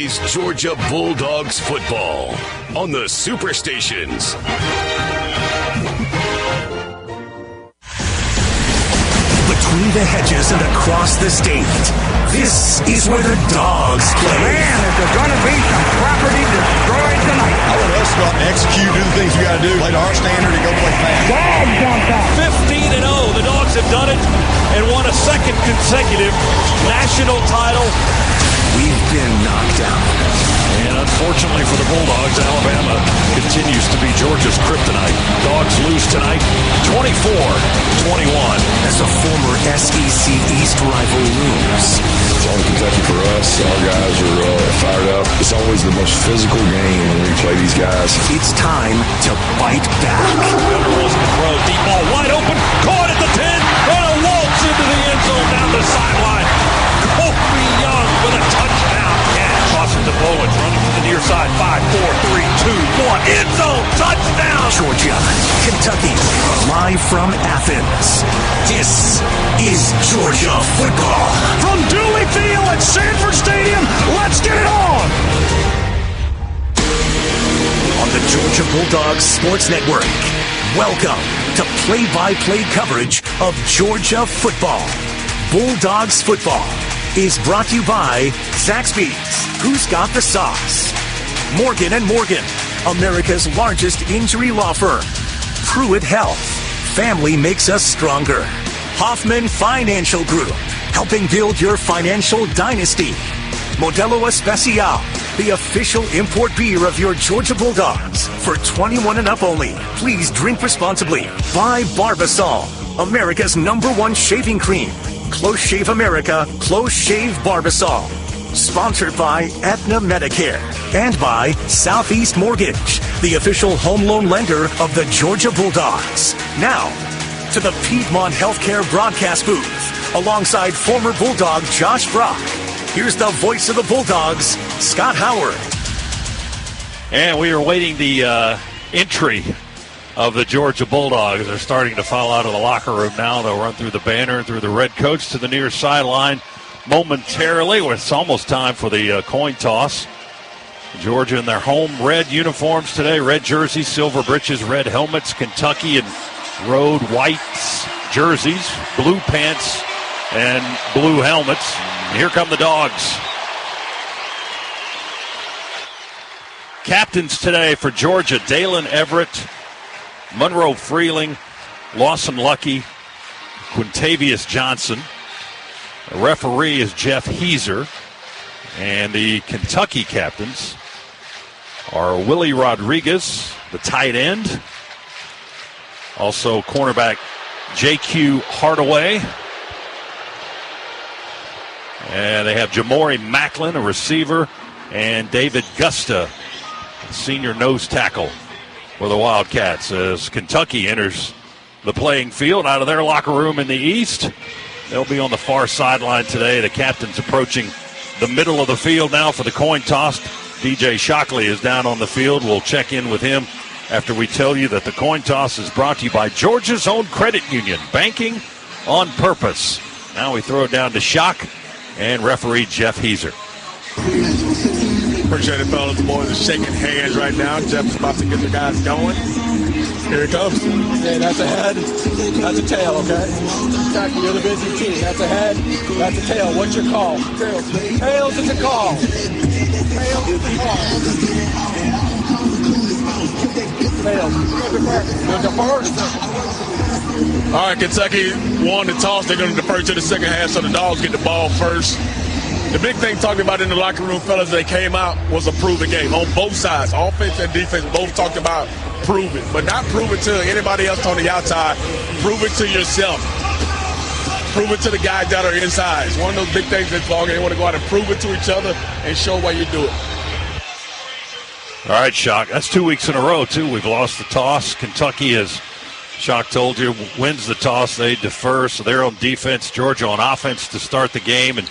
Kentucky's Georgia Bulldogs football on the Superstations. Between the hedges and across the state, this is where the Dogs play. Man, is there going to be some property destroyed tonight? I want us to go out and execute, do the things we got to do, play to our standard, and go play fast. Dogs on top. 15-0. The Dogs have done it and won a second consecutive national title. We've been knocked out. And unfortunately for the Bulldogs, Alabama continues to be Georgia's kryptonite. Dogs lose tonight 24-21. As a former SEC East rival looms. It's on Kentucky for us. Our guys are fired up. It's always the most physical game when we play these guys. It's time to bite back. Gunnar rolls the throw. Deep ball wide open. Caught at the 10. And a waltz into the end zone down the sideline. Kobe Young with a touchdown catch. Tossing to Bowens. Running to the near side. 5, 4, 3, 2, 1. End zone. Touchdown. Georgia, Kentucky, live from Athens. This is Georgia football. From Dooley Field at Sanford Stadium, let's get it on! On the Georgia Bulldogs Sports Network, welcome to play-by-play coverage of Georgia football. Bulldogs football is brought to you by Zaxby's, Who's Got the Sauce? Morgan & Morgan, America's largest injury law firm. Pruitt Health, family makes us stronger. Hoffman Financial Group, helping build your financial dynasty. Modelo Especial, the official import beer of your Georgia Bulldogs. For 21 and up only, please drink responsibly. By Barbasol, America's #1 shaving cream. Close Shave America, Close Shave Barbasol. Sponsored by Aetna Medicare. And by Southeast Mortgage, the official home loan lender of the Georgia Bulldogs. Now, to the Piedmont Healthcare broadcast booth, alongside former Bulldog Josh Brock. Here's the voice of the Bulldogs, Scott Howard. And we are waiting the entry of the Georgia Bulldogs. They're starting to file out of the locker room now. They'll run through the banner and through the red coach to the near sideline momentarily. It's almost time for the coin toss. Georgia in their home red uniforms today, red jerseys, silver breeches, red helmets. Kentucky in road white jerseys, blue pants, and blue helmets. And here come the Dogs. Captains today for Georgia, Dalen Everett, Monroe Freeling, Lawson Lucky, Quintavious Johnson. The referee is Jeff Heiser. And the Kentucky captains are Willie Rodriguez, the tight end. Also cornerback J.Q. Hardaway. And they have Jamori Macklin, a receiver, and David Gusta, a senior nose tackle for the Wildcats, as Kentucky enters the playing field out of their locker room in the east. They'll be on the far sideline today. The captains approaching the middle of the field now for the coin toss. DJ Shockley is down on the field. We'll check in with him after we tell you that the coin toss is brought to you by Georgia's own credit union, banking on purpose. Now we throw it down to Shock and referee Jeff Heiser. Appreciate it, fellas. The boys are shaking hands right now. Jeff's about to get the guys going. Here it comes. Hey, that's a head. That's a tail, okay? Kentucky, you're the busy team. That's a head. That's a tail. What's your call? Tails. Tails is a call. Tails is a call. Tails. You'll defer. All right, Kentucky won the toss. They're going to defer to the second half, so the Dogs get the ball first. The big thing talking about in the locker room, fellas, they came out was a proven game on both sides. Offense and defense both talked about prove it, but not prove it to anybody else on the outside. Prove it to yourself. Prove it to the guys that are inside. It's one of those big things that's long. They want to go out and prove it to each other and show why you do it. All right, Shock. That's 2 weeks in a row, too. We've lost the toss. Kentucky, as Shock told you, wins the toss. They defer, so they're on defense. Georgia on offense to start the game. And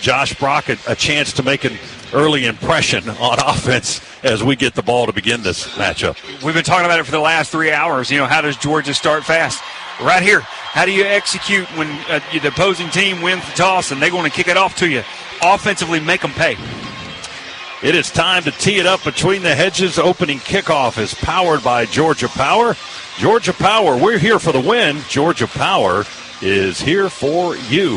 Josh Brock, a chance to make an early impression on offense as we get the ball to begin this matchup. We've been talking about it for the last 3 hours. You know, how does Georgia start fast? Right here, how do you execute when the opposing team wins the toss and they want to kick it off to you? Offensively, make them pay. It is time to tee it up between the hedges. Opening kickoff is powered by Georgia Power. Georgia Power, we're here for the win. Georgia Power is here for you.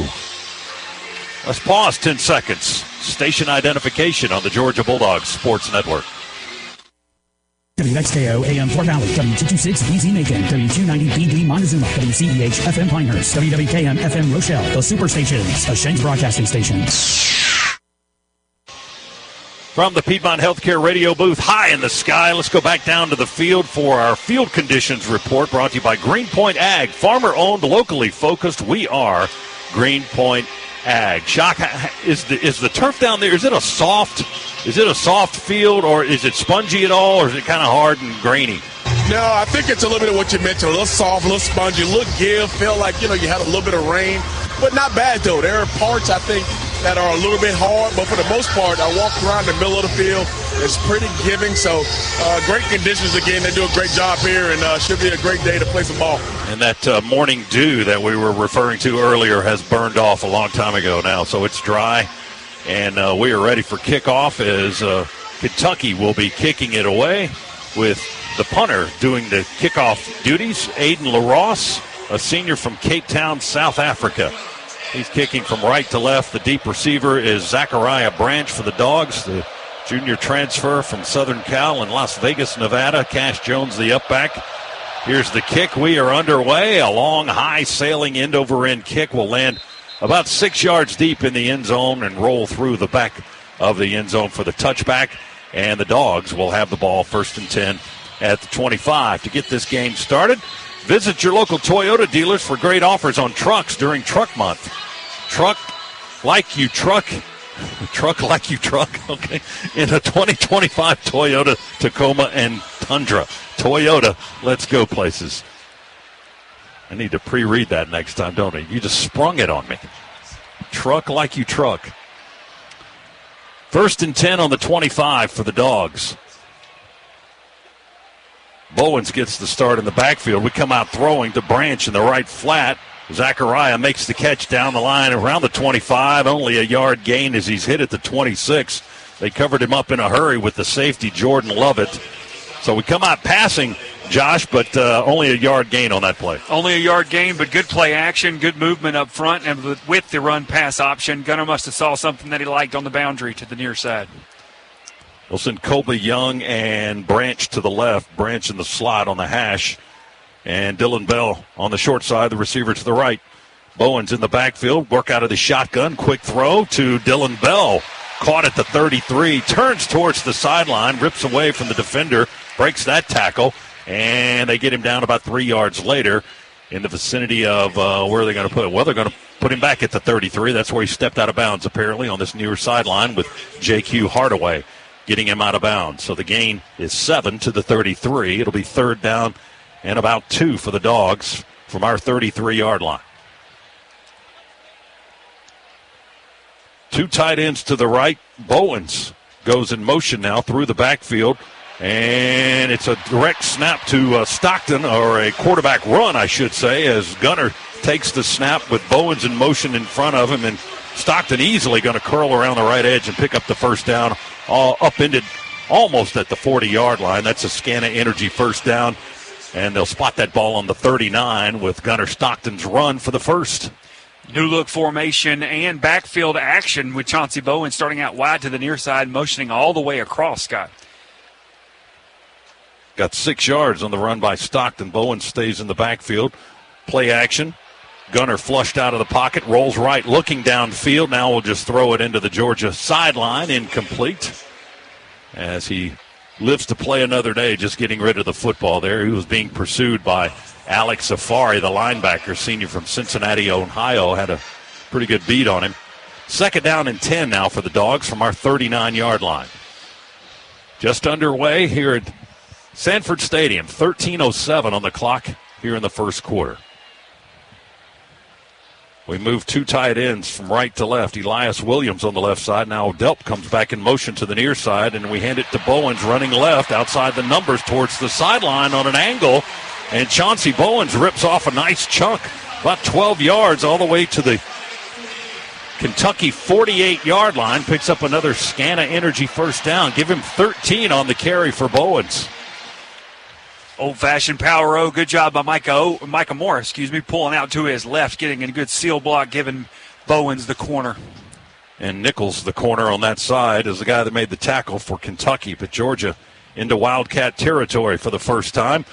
Let's pause 10 seconds. Station identification on the Georgia Bulldogs Sports Network. WXKO AM Fort Valley, W226BZ Macon, W290BB Montezuma, WCEH FM Pinehurst, WWKM FM Rochelle, the Superstations, a Shanks Broadcasting station. From the Piedmont Healthcare radio booth, high in the sky, let's go back down to the field for our field conditions report, brought to you by Greenpoint Ag. Farmer-owned, locally focused. We are Greenpoint Ag. Shock, is the turf down there, is it a soft field, or is it spongy at all, or is it kind of hard and grainy? No, I think it's a little bit of what you mentioned, a little soft, a little spongy, a little give, feel like, you had a little bit of rain, but not bad, though. There are parts, I think, that are a little bit hard, but for the most part, I walked around the middle of the field. It's pretty giving, so great conditions again. They do a great job here, and should be a great day to play some ball. And that morning dew that we were referring to earlier has burned off a long time ago now, so it's dry, and we are ready for kickoff as Kentucky will be kicking it away with the punter doing the kickoff duties, Aiden LaRosse, a senior from Cape Town, South Africa. He's kicking from right to left. The deep receiver is Zachariah Branch for the Dogs, the junior transfer from Southern Cal in Las Vegas, Nevada. Cash Jones, the upback. Here's the kick. We are underway. A long, high sailing end-over-end kick will land about 6 yards deep in the end zone and roll through the back of the end zone for the touchback. And the Dogs will have the ball 1st and 10 at the 25. To get this game started, visit your local Toyota dealers for great offers on trucks during Truck Month. Truck like you truck, okay, in a 2025 Toyota Tacoma and Tundra. Toyota, let's go places. I need to pre-read that next time, don't I? You just sprung it on me. Truck like you truck. 1st and 10 on the 25 for the Dogs. Bowens gets the start in the backfield. We come out throwing to Branch in the right flat. Zachariah makes the catch down the line around the 25. Only a yard gain as he's hit at the 26. They covered him up in a hurry with the safety, Jordan Lovett. So we come out passing, Josh, but only a yard gain on that play. Only a yard gain, but good play action, good movement up front, and with the run-pass option, Gunner must have saw something that he liked on the boundary to the near side. We'll send Colby Young and Branch to the left. Branch in the slot on the hash. And Dylan Bell on the short side, the receiver to the right. Bowens in the backfield. Work out of the shotgun. Quick throw to Dylan Bell. Caught at the 33. Turns towards the sideline. Rips away from the defender. Breaks that tackle. And they get him down about 3 yards later in the vicinity of where are they going to put him? Well, they're going to put him back at the 33. That's where he stepped out of bounds, apparently, on this near sideline with J.Q. Hardaway getting him out of bounds. So the gain is 7 to the 33. It'll be 3rd down and about 2 for the Dogs from our 33-yard line. 2 tight ends to the right. Bowens goes in motion now through the backfield. And it's a direct snap to Stockton, or a quarterback run, I should say, as Gunner takes the snap with Bowens in motion in front of him. And Stockton easily going to curl around the right edge and pick up the 1st down, upended almost at the 40-yard line. That's a Scana Energy 1st down. And they'll spot that ball on the 39 with Gunner Stockton's run for the 1st. New look formation and backfield action with Chauncey Bowen starting out wide to the near side, motioning all the way across, Scott. Got 6 yards on the run by Stockton. Bowen stays in the backfield. Play action. Gunner flushed out of the pocket, rolls right, looking downfield. Now we'll just throw it into the Georgia sideline, incomplete. As he lives to play another day, just getting rid of the football there. He was being pursued by Alex Safari, the linebacker, senior from Cincinnati, Ohio. Had a pretty good beat on him. 2nd down and 10 now for the Dogs from our 39-yard line. Just underway here at Sanford Stadium. 13:07 on the clock here in the 1st quarter. We move 2 tight ends from right to left. Elias Williams on the left side. Now Delp comes back in motion to the near side, and we hand it to Bowens running left outside the numbers towards the sideline on an angle. And Chauncey Bowens rips off a nice chunk, about 12 yards all the way to the Kentucky 48-yard line, picks up another Scana Energy first down. Give him 13 on the carry for Bowens. Old-fashioned power O. Good job by Micah Morris, pulling out to his left, getting a good seal block, giving Bowens the corner. And Nichols, the corner on that side, is the guy that made the tackle for Kentucky. But Georgia into Wildcat territory for the first time.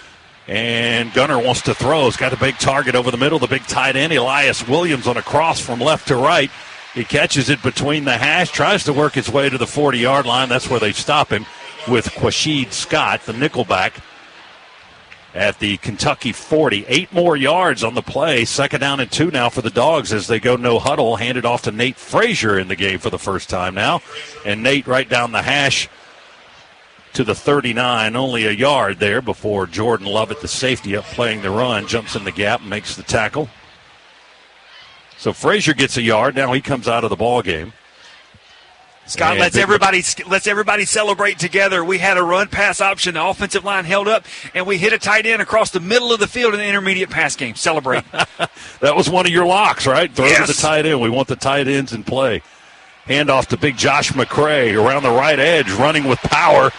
And Gunner wants to throw. He's got a big target over the middle, the big tight end, Elias Williams, on a cross from left to right. He catches it between the hash, tries to work his way to the 40-yard line. That's where they stop him with Quashid Scott, the nickelback, at the Kentucky 40. 8 more yards on the play. 2nd down and 2 now for the Dogs as they go no huddle. Handed off to Nate Frazier in the game for the first time now. And Nate right down the hash to the 39. Only a yard there before Jordan Lovett, the safety, up playing the run, jumps in the gap and makes the tackle. So Frazier gets a yard. Now he comes out of the ball game. Scott lets everybody celebrate together. We had a run-pass option. The offensive line held up, and we hit a tight end across the middle of the field in the intermediate pass game. Celebrate. That was one of your locks, right? Throw yes. to the tight end. We want the tight ends in play. Handoff to big Josh McCray around the right edge, running with power.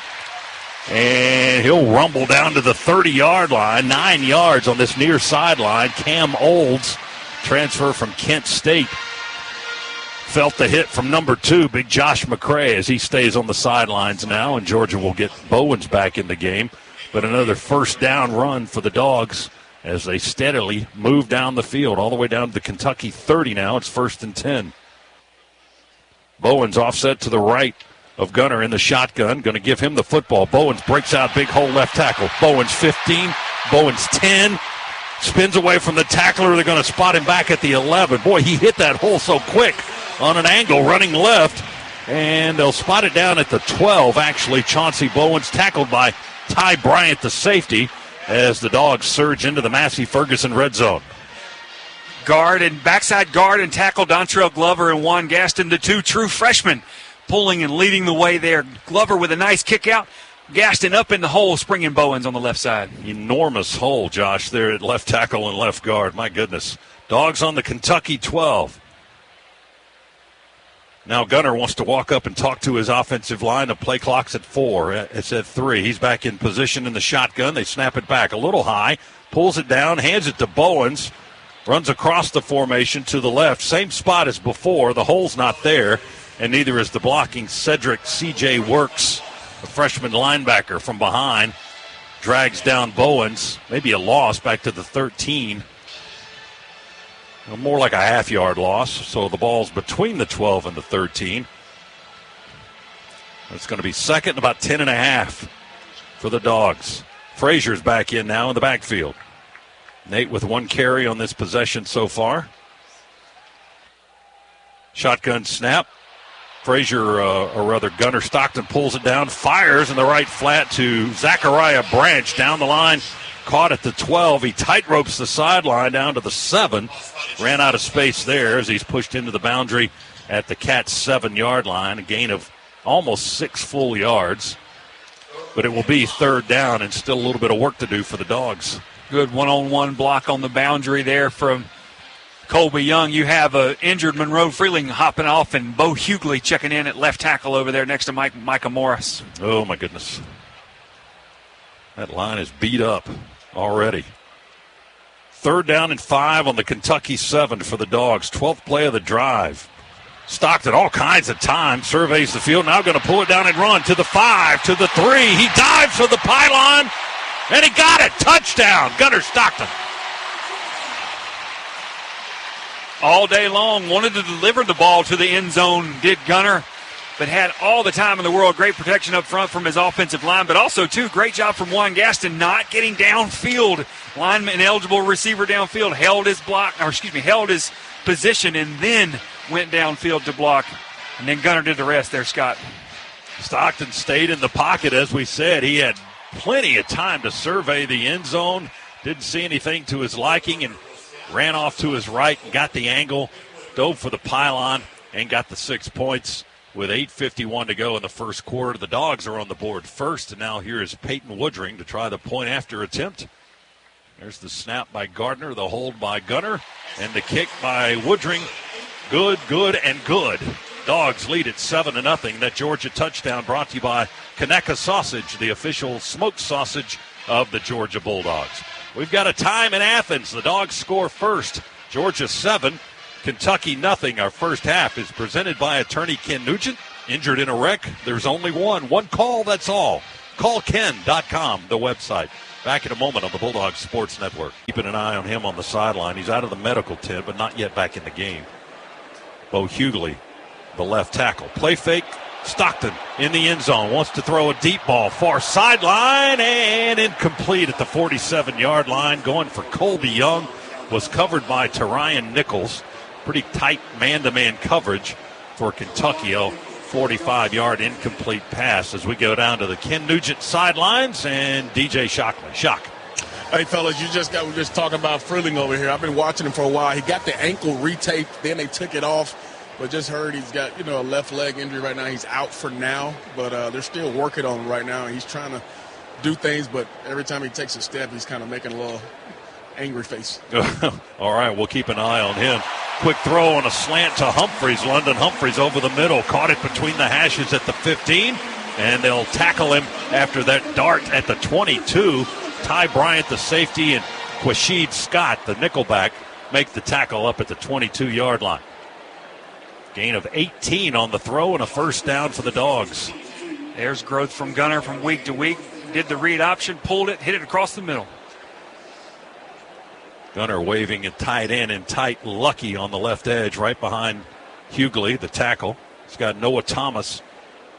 And he'll rumble down to the 30-yard line. 9 yards on this near sideline. Cam Olds, transfer from Kent State, felt the hit from number 2, big Josh McCray, as he stays on the sidelines now, and Georgia will get Bowens back in the game. But another first down run for the Dogs as they steadily move down the field, all the way down to the Kentucky 30 now. It's 1st and 10. Bowens offset to the right of Gunner in the shotgun, going to give him the football. Bowens breaks out, big hole left tackle. Bowens 15, Bowens 10. Spins away from the tackler. They're going to spot him back at the 11. Boy, he hit that hole so quick on an angle running left. And they'll spot it down at the 12, actually. Chauncey Bowens tackled by Ty Bryant, the safety, as the Dogs surge into the Massey Ferguson red zone. Backside guard and tackle Dontrell Glover and Juan Gaston, the 2 true freshmen, pulling and leading the way there. Glover with a nice kick out. Gaston up in the hole, springing Bowens on the left side. Enormous hole, Josh, there at left tackle and left guard. My goodness. Dogs on the Kentucky 12. Now Gunner wants to walk up and talk to his offensive line. The play clock's at 4. It's at 3. He's back in position in the shotgun. They snap it back a little high, pulls it down, hands it to Bowens, runs across the formation to the left. Same spot as before. The hole's not there, and neither is the blocking Cedric C.J. Works, a freshman linebacker from behind. Drags down Bowens. Maybe a loss back to the 13. More like a half-yard loss, so the ball's between the 12 and the 13. It's going to be 2nd and about 10.5 for the Dogs. Frazier's back in now in the backfield. Nate with 1 carry on this possession so far. Shotgun snap. Frazier, or rather Gunner Stockton, pulls it down, fires in the right flat to Zachariah Branch down the line. Caught at the 12. He tight ropes the sideline down to the 7. Ran out of space there as he's pushed into the boundary at the Cats' 7-yard line. A gain of almost 6 full yards. But it will be 3rd down and still a little bit of work to do for the Dogs. Good one-on-one block on the boundary there from Colby Young. You have an injured Monroe Freeling hopping off, and Bo Hughley checking in at left tackle over there next to Micah Morris. Oh, my goodness. That line is beat up already. 3rd down and 5 on the Kentucky 7 for the Dogs. 12th play of the drive. Stockton all kinds of time. Surveys the field. Now going to pull it down and run to the 5, to the 3. He dives for the pylon, and he got it. Touchdown, Gunner Stockton. All day long, wanted to deliver the ball to the end zone, did Gunner, but had all the time in the world. Great protection up front from his offensive line, but also, too, great job from Juan Gaston not getting downfield. Lineman, eligible receiver downfield, held his position, and then went downfield to block. And then Gunner did the rest there, Scott. Stockton stayed in the pocket, as we said. He had plenty of time to survey the end zone. Didn't see anything to his liking and ran off to his right and got the angle, dove for the pylon, and got the 6 points. With 8:51 to go in the first quarter, the Dogs are on the board first, and now here is Peyton Woodring to try the point-after attempt. There's the snap by Gardner, the hold by Gunner, and the kick by Woodring Good, and good. Dogs lead at 7-0. That Georgia touchdown brought to you by Conecuh Sausage, the official smoked sausage of the Georgia Bulldogs. We've got a time in Athens. The Dogs score first. Georgia 7, Kentucky 0. Our first half is presented by attorney Ken Nugent. Injured in a wreck, there's only one call, that's all. CallKen.com, the website. Back in a moment on the Bulldogs Sports Network. Keeping an eye on him on the sideline. He's out of the medical tent, but not yet back in the game. Bo Hughley, the left tackle. Play fake. Stockton in the end zone. Wants to throw a deep ball. Far sideline and incomplete at the 47-yard line. Going for Colby Young. Was covered by Terrion Nichols. Pretty tight man-to-man coverage for Kentucky. 45-yard incomplete pass as we go down to the Ken Nugent sidelines and DJ Shockley. Shock. Hey, fellas, we're just talking about Freeling over here. I've been watching him for a while. He got the ankle retaped, then they took it off. But just heard he's got, a left leg injury right now. He's out for now, but they're still working on him right now. He's trying to do things, but every time he takes a step, he's kind of making a little angry face. All right, we'll keep an eye on him. Quick throw on a slant to Humphreys. London Humphreys over the middle. Caught it between the hashes at the 15, and they'll tackle him after that dart at the 22. Ty Bryant, the safety, and Quashid Scott, the nickelback, make the tackle up at the 22-yard line. Gain of 18 on the throw and a first down for the Dogs. There's growth from Gunner from week to week. Did the read option, pulled it, hit it across the middle. Gunner waving it tight end and tight. Lucky on the left edge right behind Hughley, the tackle. He's got Noah Thomas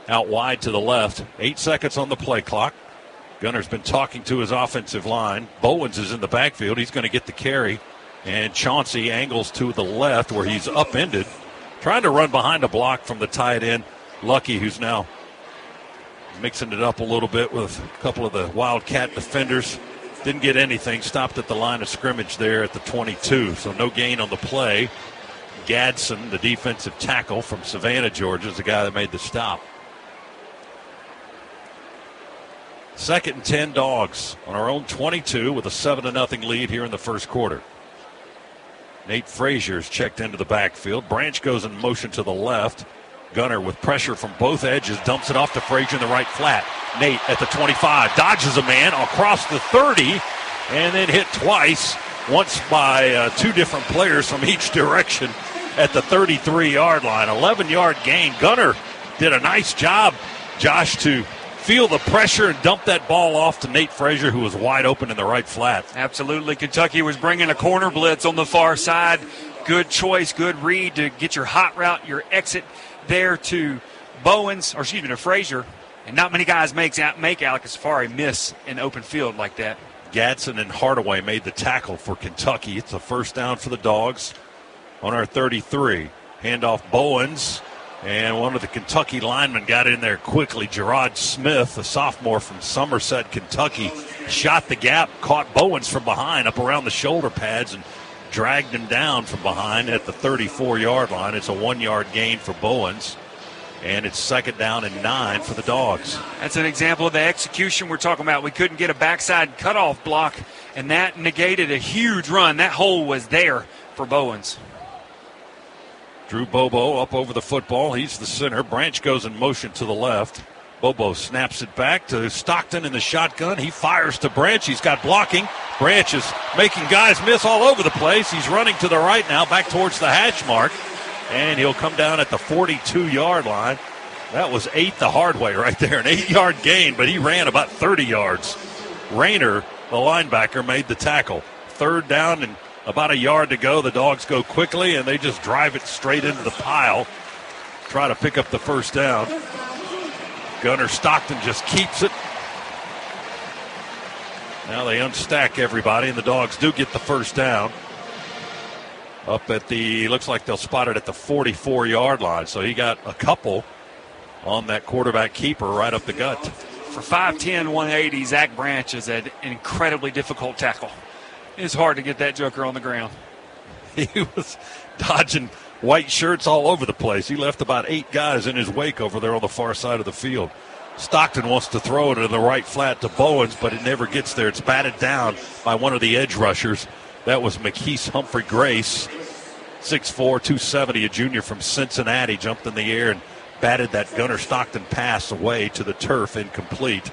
out wide to the left. 8 seconds on the play clock. Gunner's been talking to his offensive line. Bowens is in the backfield. He's going to get the carry. And Chauncey angles to the left where he's upended. Trying to run behind a block from the tight end. Lucky, who's now mixing it up a little bit with a couple of the Wildcat defenders. Didn't get anything. Stopped at the line of scrimmage there at the 22. So no gain on the play. Gadsden, the defensive tackle from Savannah, Georgia, is the guy that made the stop. 2nd and 10 Dogs on our own 22 with a 7-0 lead here in the first quarter. Nate Frazier's checked into the backfield. Branch goes in motion to the left. Gunner with pressure from both edges dumps it off to Frazier in the right flat. Nate at the 25 dodges a man across the 30 and then hit twice, once by 2 different players from each direction at the 33-yard line. 11-yard gain. Gunner did a nice job, Josh, to feel the pressure and dump that ball off to Nate Frazier, who was wide open in the right flat. Absolutely. Kentucky was bringing a corner blitz on the far side. Good choice, good read to get your hot route, your exit there to Frazier. And not many guys make Alex Safari miss an open field like that. Gadsden and Hardaway made the tackle for Kentucky. It's a first down for the Dogs on our 33. Handoff Bowens, and one of the Kentucky linemen got in there quickly. Gerard Smith, a sophomore from Somerset, Kentucky, shot the gap, caught Bowens from behind up around the shoulder pads and dragged him down from behind at the 34-yard line. It's a 1-yard gain for Bowens, and it's 2nd down and 9 for the Dogs. That's an example of the execution we're talking about. We couldn't get a backside cutoff block, and that negated a huge run. That hole was there for Bowens. Drew Bobo up over the football. He's the center. Branch goes in motion to the left. Bobo snaps it back to Stockton in the shotgun. He fires to Branch. He's got blocking. Branch is making guys miss all over the place. He's running to the right now, back towards the hash mark. And he'll come down at the 42-yard line. That was 8 the hard way right there. An 8-yard gain, but he ran about 30 yards. Rayner, the linebacker, made the tackle. 3rd down and about a yard to go. The Dogs go quickly, and they just drive it straight into the pile. Try to pick up the first down. Gunner Stockton just keeps it. Now they unstack everybody, and the Dogs do get the first down. Up at the, looks like they'll spot it at the 44-yard line. So he got a couple on that quarterback keeper right up the gut. For 5'10", 180, Zach Branch is an incredibly difficult tackle. It's hard to get that joker on the ground. He was dodging white shirts all over the place. He left about 8 guys in his wake over there on the far side of the field. Stockton wants to throw it in the right flat to Bowens, but it never gets there. It's batted down by one of the edge rushers. That was McKeese Humphrey Grace. 6'4", 270, a junior from Cincinnati, jumped in the air and batted that Gunnar Stockton pass away to the turf, incomplete.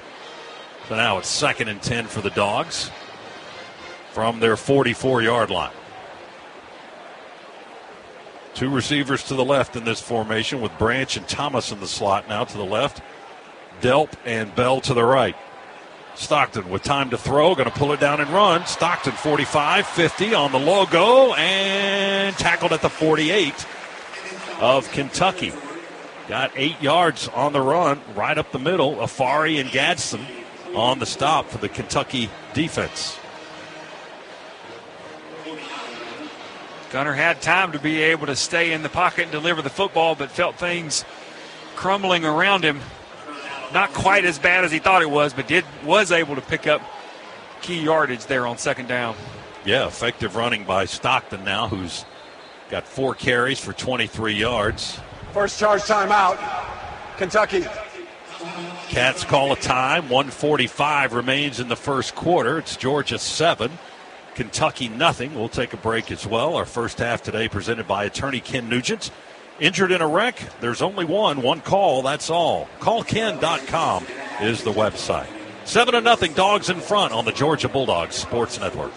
So now it's 2nd and 10 for the Dogs from their 44-yard line. 2 receivers to the left in this formation with Branch and Thomas in the slot now to the left. Delp and Bell to the right. Stockton with time to throw, going to pull it down and run. Stockton 45, 50 on the logo and tackled at the 48 of Kentucky. Got 8 yards on the run, right up the middle. Afari and Gadsden on the stop for the Kentucky defense. Gunnar had time to be able to stay in the pocket and deliver the football, but felt things crumbling around him. Not quite as bad as he thought it was, but was able to pick up key yardage there on 2nd down. Yeah, effective running by Stockton now, who's got 4 carries for 23 yards. First charge timeout, Kentucky. Cats call a time. 1:45 remains in the first quarter. It's Georgia 7, Kentucky nothing. We'll take a break as well. Our first half today presented by attorney Ken Nugent. Injured in a wreck? There's only one call, that's all. CallKen.com is the website. 7-0 Dogs in front on the Georgia Bulldogs Sports Network.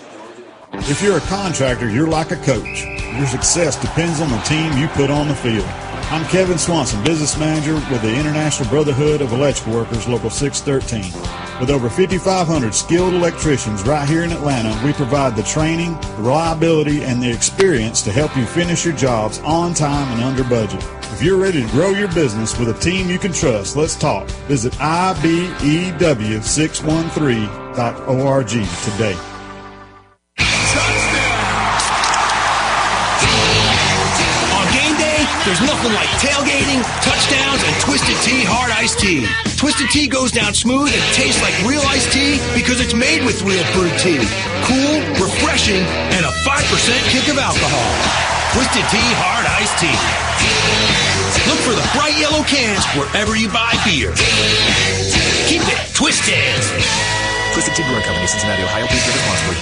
If you're a contractor, you're like a coach. Your success depends on the team you put on the field. I'm Kevin Swanson, business manager with the International Brotherhood of Electrical Workers, Local 613. With over 5,500 skilled electricians right here in Atlanta, we provide the training, the reliability, and the experience to help you finish your jobs on time and under budget. If you're ready to grow your business with a team you can trust, let's talk. Visit IBEW613.org today. There's nothing like tailgating, touchdowns, and Twisted Tea Hard Iced Tea. Twisted Tea goes down smooth and tastes like real iced tea because it's made with real brewed tea. Cool, refreshing, and a 5% kick of alcohol. Twisted Tea Hard Iced Tea. Look for the bright yellow cans wherever you buy beer. Keep it twisted. Twisted Tea Brewing Company, Cincinnati, Ohio. Please drink responsibly.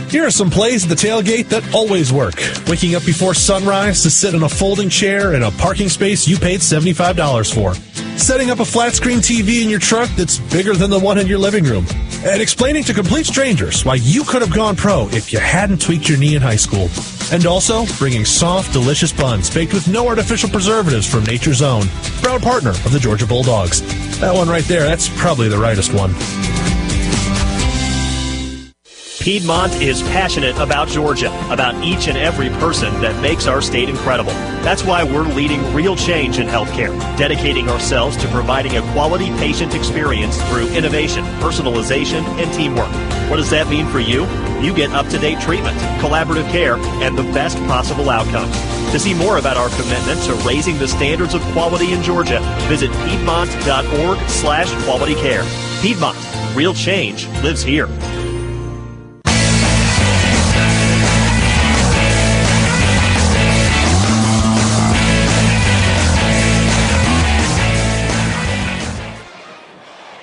Here are some plays at the tailgate that always work. Waking up before sunrise to sit in a folding chair in a parking space you paid $75 for. Setting up a flat screen TV in your truck that's bigger than the one in your living room. And explaining to complete strangers why you could have gone pro if you hadn't tweaked your knee in high school. And also bringing soft, delicious buns baked with no artificial preservatives from Nature's Own. Proud partner of the Georgia Bulldogs. That one right there, that's probably the rightest one. Piedmont is passionate about Georgia, about each and every person that makes our state incredible. That's why we're leading real change in healthcare, dedicating ourselves to providing a quality patient experience through innovation, personalization, and teamwork. What does that mean for you? You get up-to-date treatment, collaborative care, and the best possible outcomes. To see more about our commitment to raising the standards of quality in Georgia, visit Piedmont.org/quality care. Piedmont, real change lives here.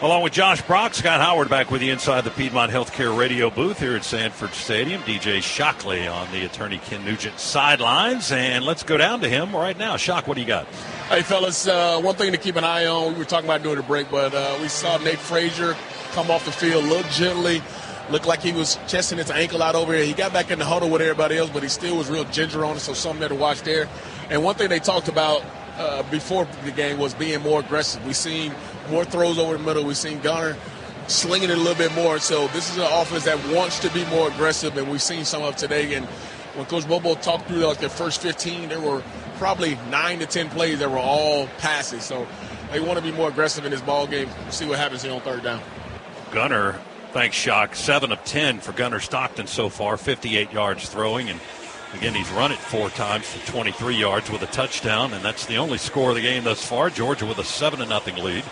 Along with Josh Brock, Scott Howard back with you inside the Piedmont Healthcare radio booth here at Sanford Stadium. DJ Shockley on the attorney Ken Nugent sidelines. And let's go down to him right now. Shock, what do you got? Hey, fellas, one thing to keep an eye on. We were talking about during the break, but we saw Nate Frazier come off the field a little gently. Looked like he was chesting his ankle out over here. He got back in the huddle with everybody else, but he still was real ginger on it, so something there to watch there. And one thing they talked about before the game was being more aggressive. We've seen more throws over the middle. We've seen Gunnar slinging it a little bit more. So this is an offense that wants to be more aggressive, and we've seen some of it today. And when Coach Bobo talked through like their first 15, there were probably 9 to 10 plays that were all passes. So they want to be more aggressive in this ball game. See what happens here on 3rd down. Gunnar, thanks, Shock. 7 of 10 for Gunnar Stockton so far, 58 yards throwing. And again, he's run it 4 times for 23 yards with a touchdown, and that's the only score of the game thus far. Georgia with a 7-0 lead.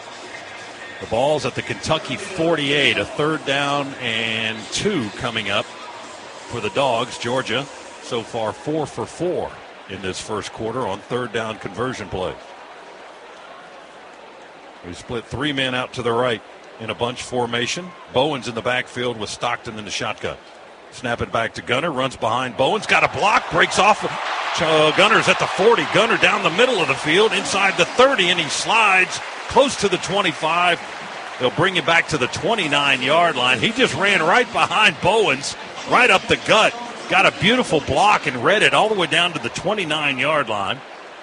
The ball's at the Kentucky 48, a 3rd down and 2 coming up for the Dogs. Georgia so far 4 for 4 in this first quarter on 3rd down conversion plays. We split 3 men out to the right in a bunch formation. Bowen's in the backfield with Stockton in the shotgun. Snap it back to Gunner, runs behind Bowens, got a block, breaks off. Gunner's at the 40. Gunner down the middle of the field, inside the 30, and he slides close to the 25. They'll bring him back to the 29-yard line. He just ran right behind Bowens, right up the gut. Got a beautiful block and read it all the way down to the 29-yard line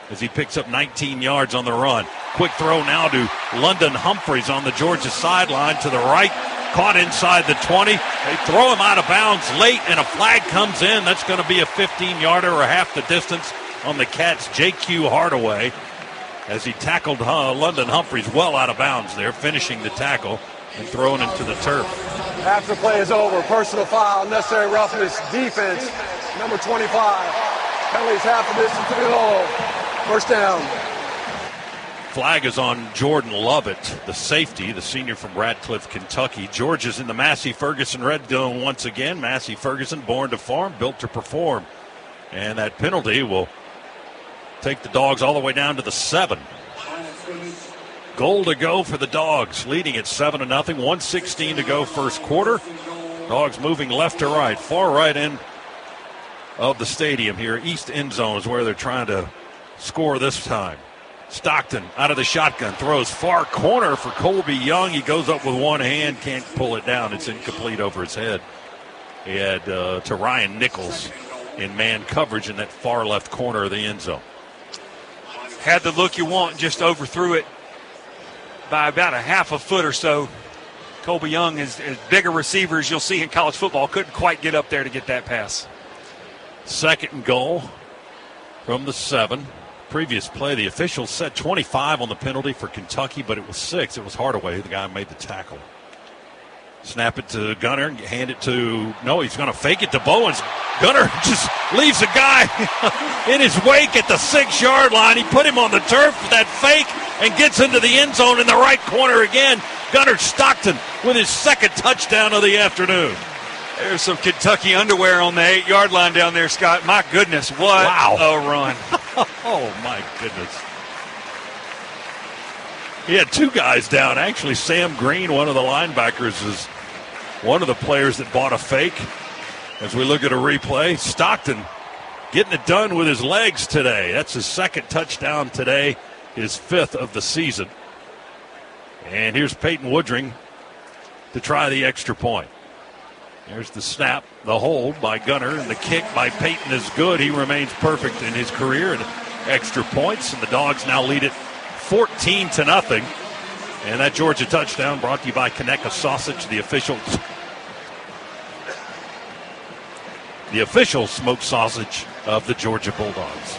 as he picks up 19 yards on the run. Quick throw now to London Humphreys on the Georgia sideline to the right. Caught inside the 20. They throw him out of bounds late, and a flag comes in. That's going to be a 15-yarder or half the distance on the Cats' J.Q. Hardaway as he tackled London Humphreys well out of bounds there, finishing the tackle and throwing him to the turf. After play is over, personal foul, unnecessary roughness, defense, number 25. Penalties half the distance to the goal. First down. Flag is on Jordan Lovett, the safety, the senior from Radcliffe, Kentucky. Georgia's in the Massey Ferguson red zone once again. Massey Ferguson, born to farm, built to perform. And that penalty will take the Dogs all the way down to the 7. Goal to go for the Dogs, leading at 7-0. 1:16 to go first quarter. Dogs moving left to right, far right end of the stadium here. East end zone is where they're trying to score this time. Stockton out of the shotgun, throws far corner for Colby Young. He goes up with one hand, can't pull it down. It's incomplete over his head. He had to Ryan Nichols in man coverage in that far left corner of the end zone. Had the look you want, just overthrew it by about a half a foot or so. Colby Young is as big a receiver as you'll see in college football. Couldn't quite get up there to get that pass. Second and goal from the 7. Previous play, the officials said 25 on the penalty for Kentucky, but it was 6. It was Hardaway, the guy who made the tackle. Snap it to Gunner, hand it to, no, he's going to fake it to Bowens. Gunner just leaves a guy in his wake at the 6-yard line. He put him on the turf for that fake and gets into the end zone in the right corner again. Gunner Stockton with his second touchdown of the afternoon. There's some Kentucky underwear on the 8-yard line down there, Scott. My goodness, what a run. Oh, my goodness. He had two guys down. Actually, Sam Green, one of the linebackers, is one of the players that bought a fake. As we look at a replay, Stockton getting it done with his legs today. That's his second touchdown today, his 5th of the season. And here's Peyton Woodring to try the extra point. There's the snap, the hold by Gunner, and the kick by Peyton is good. He remains perfect in his career, and extra points, and the Dogs now lead it 14-0. And that Georgia touchdown brought to you by Conecuh Sausage, the official smoked sausage of the Georgia Bulldogs.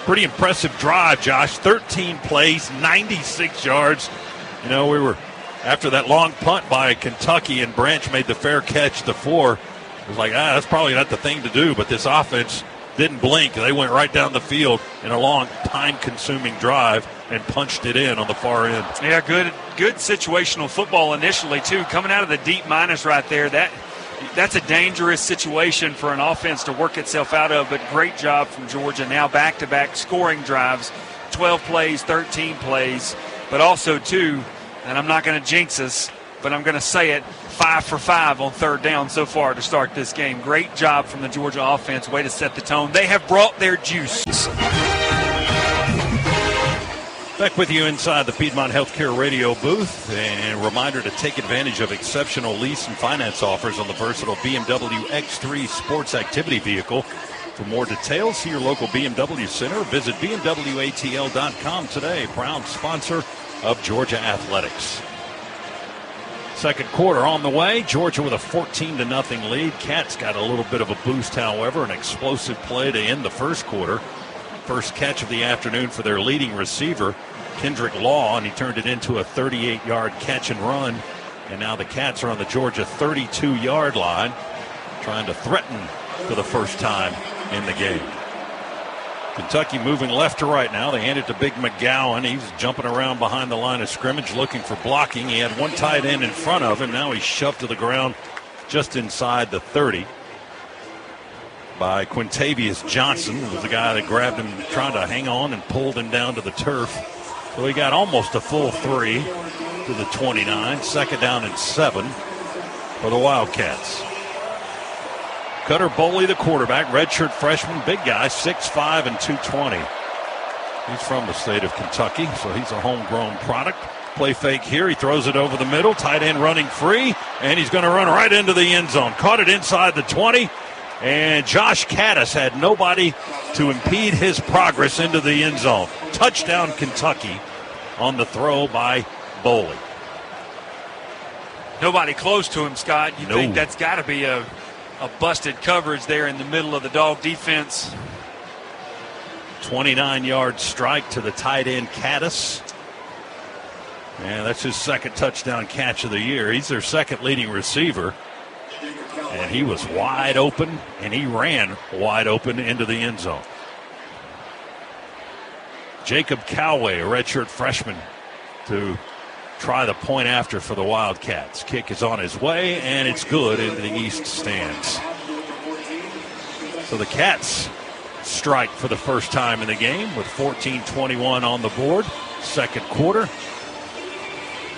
Pretty impressive drive, Josh. 13 plays, 96 yards. You know, we were after that long punt by Kentucky, and Branch made the fair catch to 4. It was like, that's probably not the thing to do, but this offense didn't blink. They went right down the field in a long, time-consuming drive and punched it in on the far end. Yeah, good situational football initially, too. Coming out of the deep minus right there, that's a dangerous situation for an offense to work itself out of, but great job from Georgia. Now back-to-back scoring drives, 12 plays, 13 plays, but also, too, and I'm not going to jinx us, but I'm going to say it, 5 for 5 on third down so far to start this game. Great job from the Georgia offense. Way to set the tone. They have brought their juice. Back with you inside the Piedmont Healthcare radio booth, and a reminder to take advantage of exceptional lease and finance offers on the versatile BMW X3 sports activity vehicle. For more details, see your local BMW center. Visit BMWATL.com today. Proud sponsor of Georgia Athletics. Second quarter on the way. Georgia with a 14-0 lead. Cats got a little bit of a boost, however. An explosive play to end the first quarter. First catch of the afternoon for their leading receiver, Kendrick Law, and he turned it into a 38-yard catch and run. And now the Cats are on the Georgia 32-yard line, trying to threaten for the first time in the game. Kentucky moving left to right now. They hand it to Big McGowan. He's jumping around behind the line of scrimmage looking for blocking. He had one tight end in front of him. Now he's shoved to the ground just inside the 30 by Quintavious Johnson, who was the guy that grabbed him trying to hang on and pulled him down to the turf. So he got almost a full 3. to the 29. Second down and 7 for the Wildcats. Cutter Boley, the quarterback, redshirt freshman, big guy, 6'5" and 220. He's from the state of Kentucky, so he's a homegrown product. Play fake here. He throws it over the middle. Tight end running free, and he's going to run right into the end zone. Caught it inside the 20, and Josh Caddis had nobody to impede his progress into the end zone. Touchdown, Kentucky, on the throw by Boley. Nobody close to him, Scott. You think that's got to be a busted coverage there in the middle of the Dog defense. 29-yard strike to the tight end, Caddis. And that's his second touchdown catch of the year. He's their second leading receiver. And he was wide open, and he ran wide open into the end zone. Jacob Coway, a redshirt freshman, to try the point after for the Wildcats. Kick is on his way, and it's good into the east stands. So the Cats strike for the first time in the game with 14-21 on the board. Second quarter.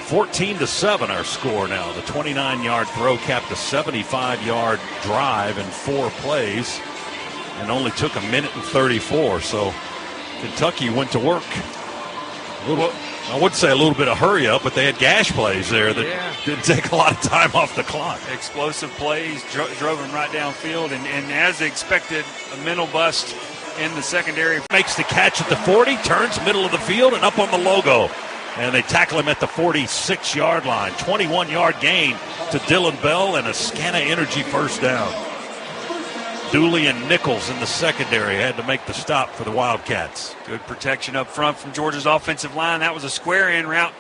14-7 our score now. The 29-yard throw capped a 75-yard drive in 4 plays and only took a minute and 34. So Kentucky went to work. I would say a little bit of hurry up, but they had gash plays there that didn't take a lot of time off the clock. Explosive plays, drove him right downfield, and as expected, a mental bust in the secondary. Makes the catch at the 40, turns middle of the field and up on the logo. And they tackle him at the 46-yard line. 21-yard gain to Dylan Bell and a Scana Energy first down. Dooley and Nichols in the secondary had to make the stop for the Wildcats. Good protection up front from Georgia's offensive line. That was a square-in route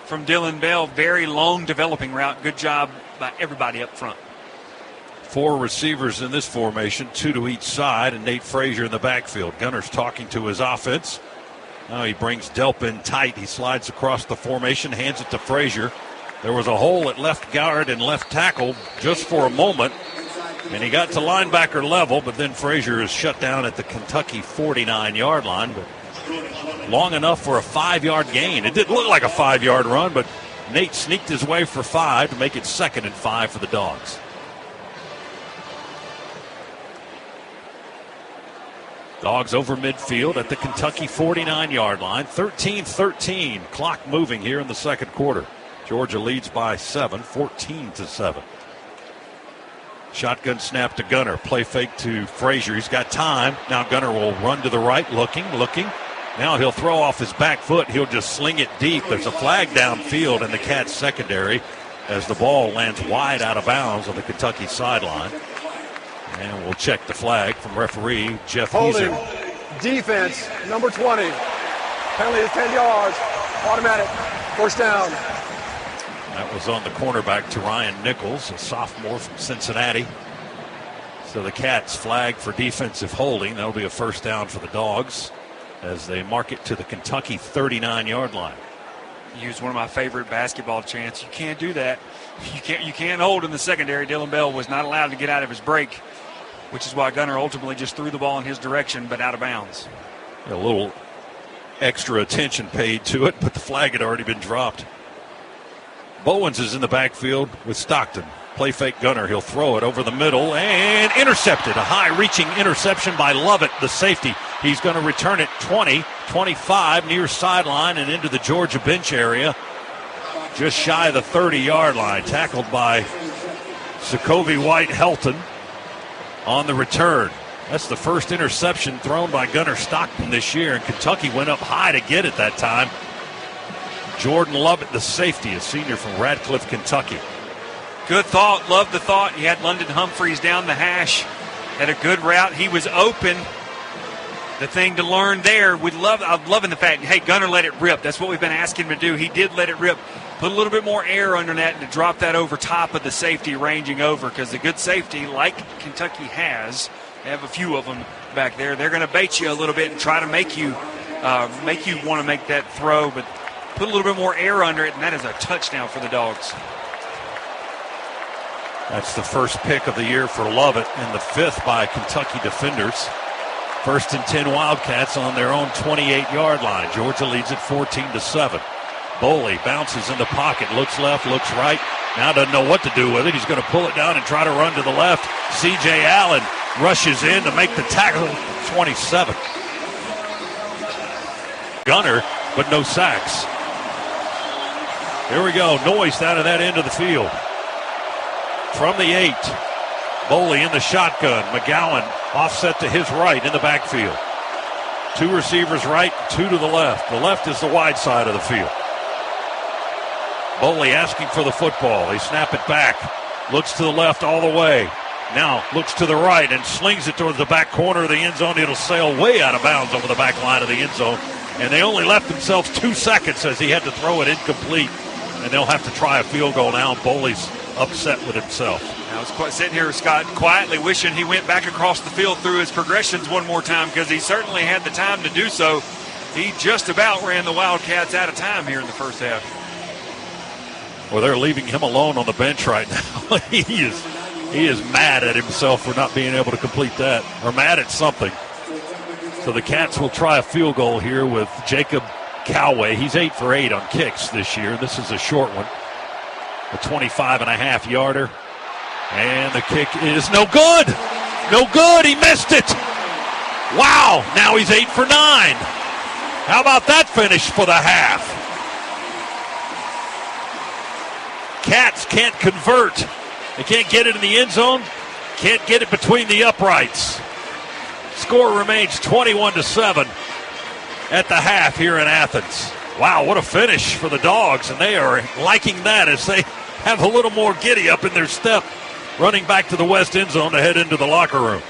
from Dylan Bell. Very long developing route. Good job by everybody up front. 4 receivers in this formation, 2 to each side, and Nate Frazier in the backfield. Gunner's talking to his offense. Now he brings Delpin tight. He slides across the formation, hands it to Frazier. There was a hole at left guard and left tackle just for a moment, and he got to linebacker level, but then Frazier is shut down at the Kentucky 49-yard line, but long enough for a 5-yard gain. It didn't look like a 5-yard run, but Nate sneaked his way for 5 to make it 2nd and 5 for the Dogs. Dogs over midfield at the Kentucky 49-yard line. 13-13. Clock moving here in the second quarter. Georgia leads by 7, 14-7. Shotgun snap to Gunner. Play fake to Frazier. He's got time. Now Gunner will run to the right, looking. Now he'll throw off his back foot. He'll just sling it deep. There's a flag downfield in the Cats secondary as the ball lands wide out of bounds on the Kentucky sideline. And we'll check the flag from referee Jeff Holding. Heiser. Defense, number 20. Penalty is 10 yards. Automatic. First down. That was on the cornerback to Ryan Nichols, a sophomore from Cincinnati. So the Cats flag for defensive holding. That'll be a first down for the Dogs as they mark it to the Kentucky 39-yard line. Used one of my favorite basketball chants. You can't do that. You can't hold in the secondary. Dylan Bell was not allowed to get out of his break, which is why Gunner ultimately just threw the ball in his direction, but out of bounds. A little extra attention paid to it, but the flag had already been dropped. Bowens is in the backfield with Stockton. Play fake Gunner. He'll throw it over the middle and intercepted. A high-reaching interception by Lovett, the safety. He's going to return it 20, 25 near sideline and into the Georgia bench area. Just shy of the 30-yard line. Tackled by Sokovie White-Helton on the return. That's the first interception thrown by Gunner Stockton this year, and Kentucky went up high to get it that time. Jordan Lovett, the safety, a senior from Radcliffe, Kentucky. Good thought. Loved the thought. He had London Humphreys down the hash. Had a good route. He was open. The thing to learn there, I'm loving the fact, hey, Gunner let it rip. That's what we've been asking him to do. He did let it rip. Put a little bit more air under that and to drop that over top of the safety ranging over, because the good safety, like Kentucky has, they have a few of them back there, they're going to bait you a little bit and try to make you want to make that throw, but put a little bit more air under it, and that is a touchdown for the Dogs. That's the first pick of the year for Lovett and the 5th by Kentucky defenders. 1st and 10 Wildcats on their own 28-yard line. Georgia leads at 14-7. Boley bounces in the pocket, looks left, looks right. Now doesn't know what to do with it. He's going to pull it down and try to run to the left. C.J. Allen rushes in to make the tackle. 27. Gunner, but no sacks. Here we go. Noise down at that end of the field. From the 8. Boley in the shotgun. McGowan offset to his right in the backfield. 2 receivers right, 2 to the left. The left is the wide side of the field. Boley asking for the football. They snap it back. Looks to the left all the way. Now looks to the right and slings it towards the back corner of the end zone. It'll sail way out of bounds over the back line of the end zone. And they only left themselves 2 seconds as he had to throw it incomplete. And they'll have to try a field goal now. Boley's upset with himself. I was sitting here, Scott, quietly wishing he went back across the field through his progressions one more time, because he certainly had the time to do so. He just about ran the Wildcats out of time here in the first half. Well, they're leaving him alone on the bench right now. He is mad at himself for not being able to complete that, or mad at something. So the Cats will try a field goal here with Jacob Coway. He's 8 for 8 on kicks this year. This is a short one, a 25.5-yarder. And the kick is no good. No good. He missed it. Wow. Now he's 8 for 9. How about that finish for the half? Cats can't convert. They can't get it in the end zone. Can't get it between the uprights. Score remains 21-7 at the half here in Athens. Wow, what a finish for the Dogs, and they are liking that as they have a little more giddy up in their step, running back to the west end zone to head into the locker room.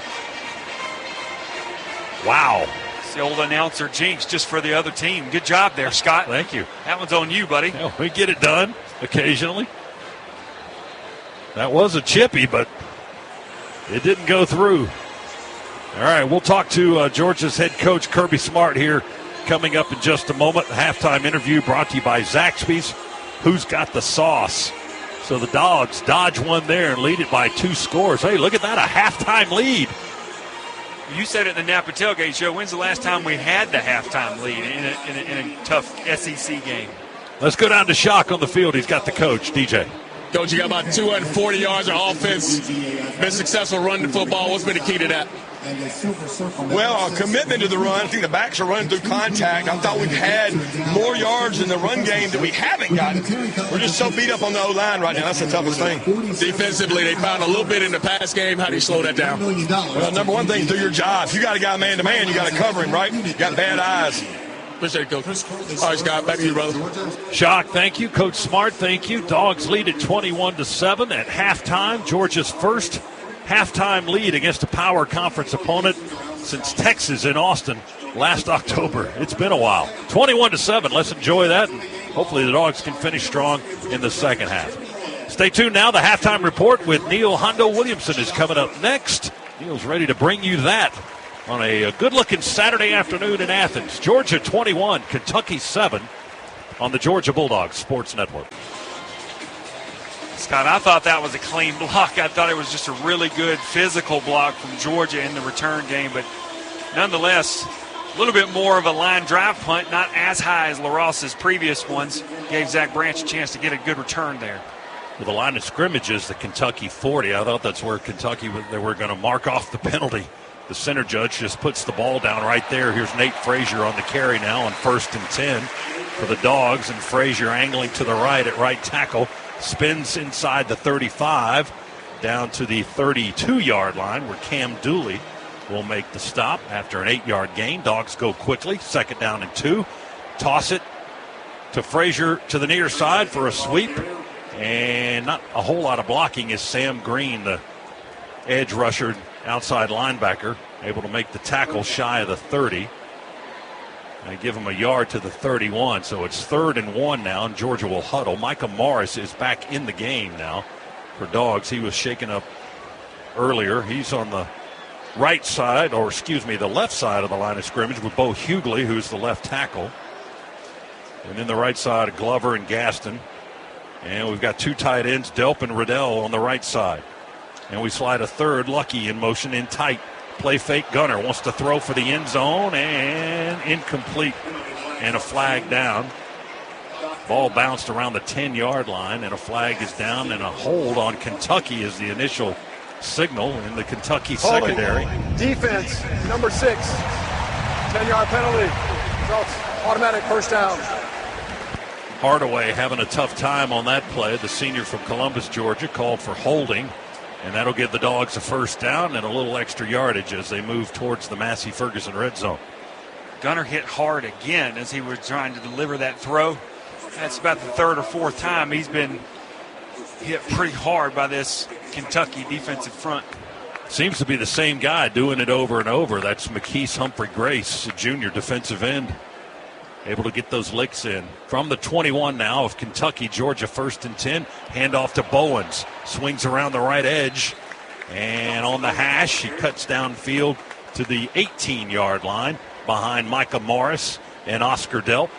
Wow. It's the old announcer jinx just for the other team. Good job there, Scott. Thank you. That one's on you, buddy. Yeah, we get it done occasionally. That was a chippy, but it didn't go through. All right, we'll talk to Georgia's head coach, Kirby Smart, here coming up in just a moment. The halftime interview brought to you by Zaxby's. Who's got the sauce? So the Dogs dodge one there and lead it by 2 scores. Hey, look at that, a halftime lead. You said it in the Napa Tailgate Show. When's the last time we had the halftime lead in a tough SEC game? Let's go down to Shock on the field. He's got the coach, DJ. Coach, you got about 240 yards of offense. Been successful running the football. What's been the key to that? Well, our commitment to the run. I think the backs are running through contact. I thought we've had more yards in the run game that we haven't gotten. We're just so beat up on the O-line right now. That's the toughest thing. Defensively, they found a little bit in the pass game. How do you slow that down? Well, number one thing is do your job. If you got a guy man-to-man, you got to cover him, right? You got bad eyes. Appreciate it, Coach. All right, Scott, back to you, brother. Shock, thank you. Coach Smart, thank you. Dogs lead at 21-7 at halftime. Georgia's first halftime lead against a power conference opponent since Texas in Austin last October. It's been a while. 21-7. Let's enjoy that, and hopefully the Dogs can finish strong in the second half. Stay tuned now. The halftime report with Neil Hondo Williamson is coming up next. Neil's ready to bring you that on a good-looking Saturday afternoon in Athens. Georgia 21, Kentucky 7 on the Georgia Bulldogs Sports Network. Scott, I thought that was a clean block. I thought it was just a really good physical block from Georgia in the return game. But nonetheless, a little bit more of a line drive punt, not as high as LaRosse's previous ones. Gave Zach Branch a chance to get a good return there. Well, the line of scrimmage is the Kentucky 40. I thought that's where Kentucky, they were going to mark off the penalty. The center judge just puts the ball down right there. Here's Nate Frazier on the carry now on 1st and 10 for the Dogs. And Frazier angling to the right at right tackle. Spins inside the 35 down to the 32-yard line where Cam Dooley will make the stop after an 8-yard gain. Dogs go quickly. 2nd down and 2. Toss it to Frazier to the near side for a sweep. And not a whole lot of blocking is Sam Green, the edge rusher, outside linebacker, able to make the tackle shy of the 30. I give him a yard to the 31, so it's 3rd and 1 now, and Georgia will huddle. Micah Morris is back in the game now for Dogs. He was shaken up earlier. He's on the right side, or excuse me, the left side of the line of scrimmage with Bo Hughley, who's the left tackle. And then the right side, Glover and Gaston. And we've got 2 tight ends, Delp and Riddell on the right side. And we slide a 3rd, Lucky, in motion in tight. Play fake. Gunner wants to throw for the end zone, and incomplete. And a flag down. Ball bounced around the 10-yard line, and a flag is down, and a hold on Kentucky is the initial signal in the Kentucky secondary. Defense, number 6. 10-yard penalty. Results automatic first down. Hardaway having a tough time on that play. The senior from Columbus, Georgia, called for holding, and that'll give the Dogs a first down and a little extra yardage as they move towards the Massey-Ferguson red zone. Gunner hit hard again as he was trying to deliver that throw. That's about the third or fourth time he's been hit pretty hard by this Kentucky defensive front. Seems to be the same guy doing it over and over. That's McKees Humphrey Grace, a junior defensive end, able to get those licks in. From the 21 now of Kentucky, Georgia 1st and 10. Handoff to Bowens. Swings around the right edge. And on the hash, he cuts downfield to the 18-yard line behind Micah Morris and Oscar Delp.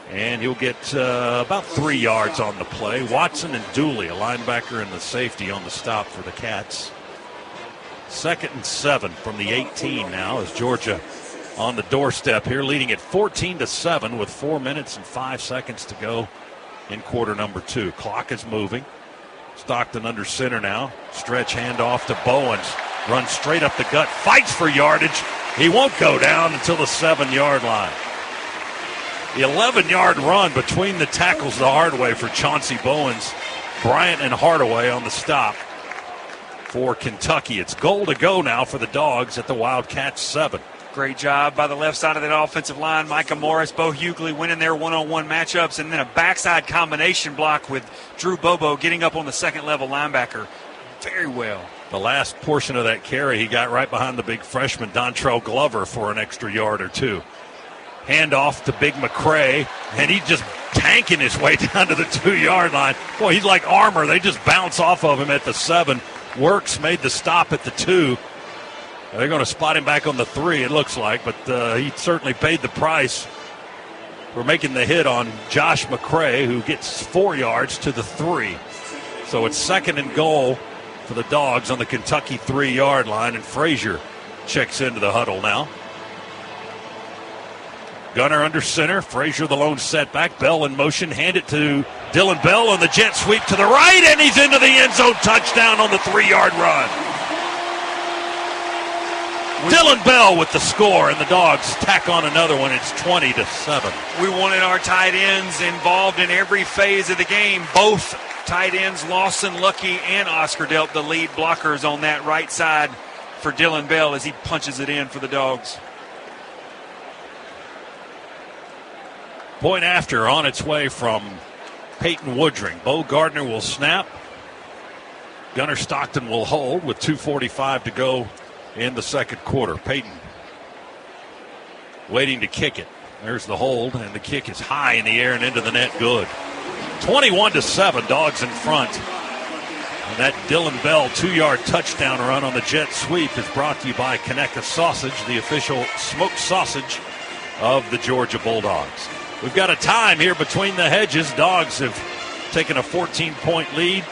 And he'll get about 3 yards on the play. Watson and Dooley, a linebacker and the safety, on the stop for the Cats. 2nd and 7 from the 18 now as Georgia on the doorstep here, leading at 14-7 with 4 minutes and 5 seconds to go in quarter number 2. Clock is moving. Stockton under center now. Stretch handoff to Bowens. Runs straight up the gut. Fights for yardage. He won't go down until the 7-yard line. The 11-yard run between the tackles the hard way for Chauncey Bowens. Bryant and Hardaway on the stop for Kentucky. It's goal to go now for the Dogs at the Wildcats 7. Great job by the left side of that offensive line. Micah Morris, Bo Hughley winning their one-on-one matchups, and then a backside combination block with Drew Bobo getting up on the second-level linebacker. Very well. The last portion of that carry, he got right behind the big freshman Dontrell Glover for an extra yard or two. Handoff to Big McCray, and he's just tanking his way down to the 2-yard line. Boy, he's like armor. They just bounce off of him at the 7. Works made the stop at the 2. They're going to spot him back on the 3, it looks like, but he certainly paid the price for making the hit on Josh McCray, who gets 4 yards to the 3. So it's 2nd and goal for the Dogs on the Kentucky 3-yard line, and Frazier checks into the huddle now. Gunner under center. Frazier the lone setback. Bell in motion. Hand it to Dylan Bell on the jet sweep to the right, and he's into the end zone. Touchdown on the 3-yard run. Dylan Bell with the score, and the Dogs tack on another one. It's 20-7. We wanted our tight ends involved in every phase of the game. Both tight ends, Lawson Lucky and Oscar Delp, the lead blockers on that right side for Dylan Bell as he punches it in for the Dogs. Point after on its way from Peyton Woodring. Bo Gardner will snap. Gunner Stockton will hold with 2:45 to go in the second quarter. Peyton waiting to kick it. There's the hold, and the kick is high in the air and into the net. Good. 21-7, Dogs in front. And that Dylan Bell 2-yard touchdown run on the jet sweep is brought to you by Conecuh Sausage, the official smoked sausage of the Georgia Bulldogs. We've got a time here between the hedges. Dogs have taken a 14-point lead.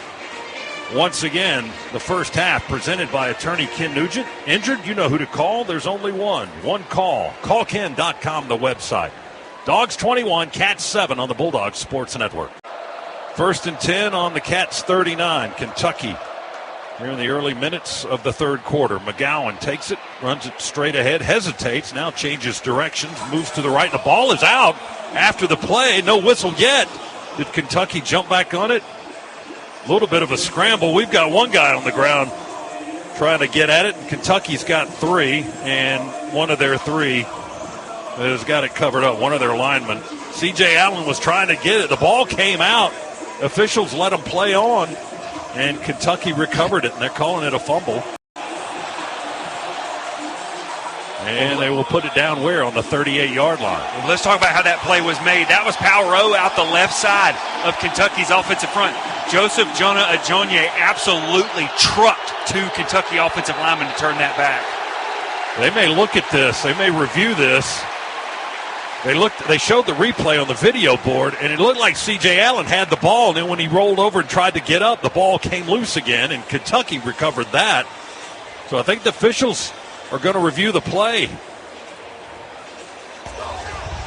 Once again, the first half presented by attorney Ken Nugent. Injured? You know who to call. There's only one. One call. CallKen.com, the website. Dogs 21, Cats 7 on the Bulldogs Sports Network. 1st and 10 on the Cats 39. Kentucky here in the early minutes of the third quarter. McGowan takes it, runs it straight ahead, hesitates, now changes directions, moves to the right. The ball is out after the play. No whistle yet. Did Kentucky jump back on it? A little bit of a scramble. We've got one guy on the ground trying to get at it. Kentucky's got 3, and one of their 3 has got it covered up. One of their linemen. C.J. Allen was trying to get it. The ball came out. Officials let him play on, and Kentucky recovered it, and they're calling it a fumble. And they will put it down where? On the 38-yard line. Well, let's talk about how that play was made. That was Power O out the left side of Kentucky's offensive front. Joseph Jonah Ajonye absolutely trucked 2 Kentucky offensive linemen to turn that back. They may look at this. They may review this. They showed the replay on the video board, and it looked like C.J. Allen had the ball, and then when he rolled over and tried to get up, the ball came loose again, and Kentucky recovered that. So I think the officials are going to review the play.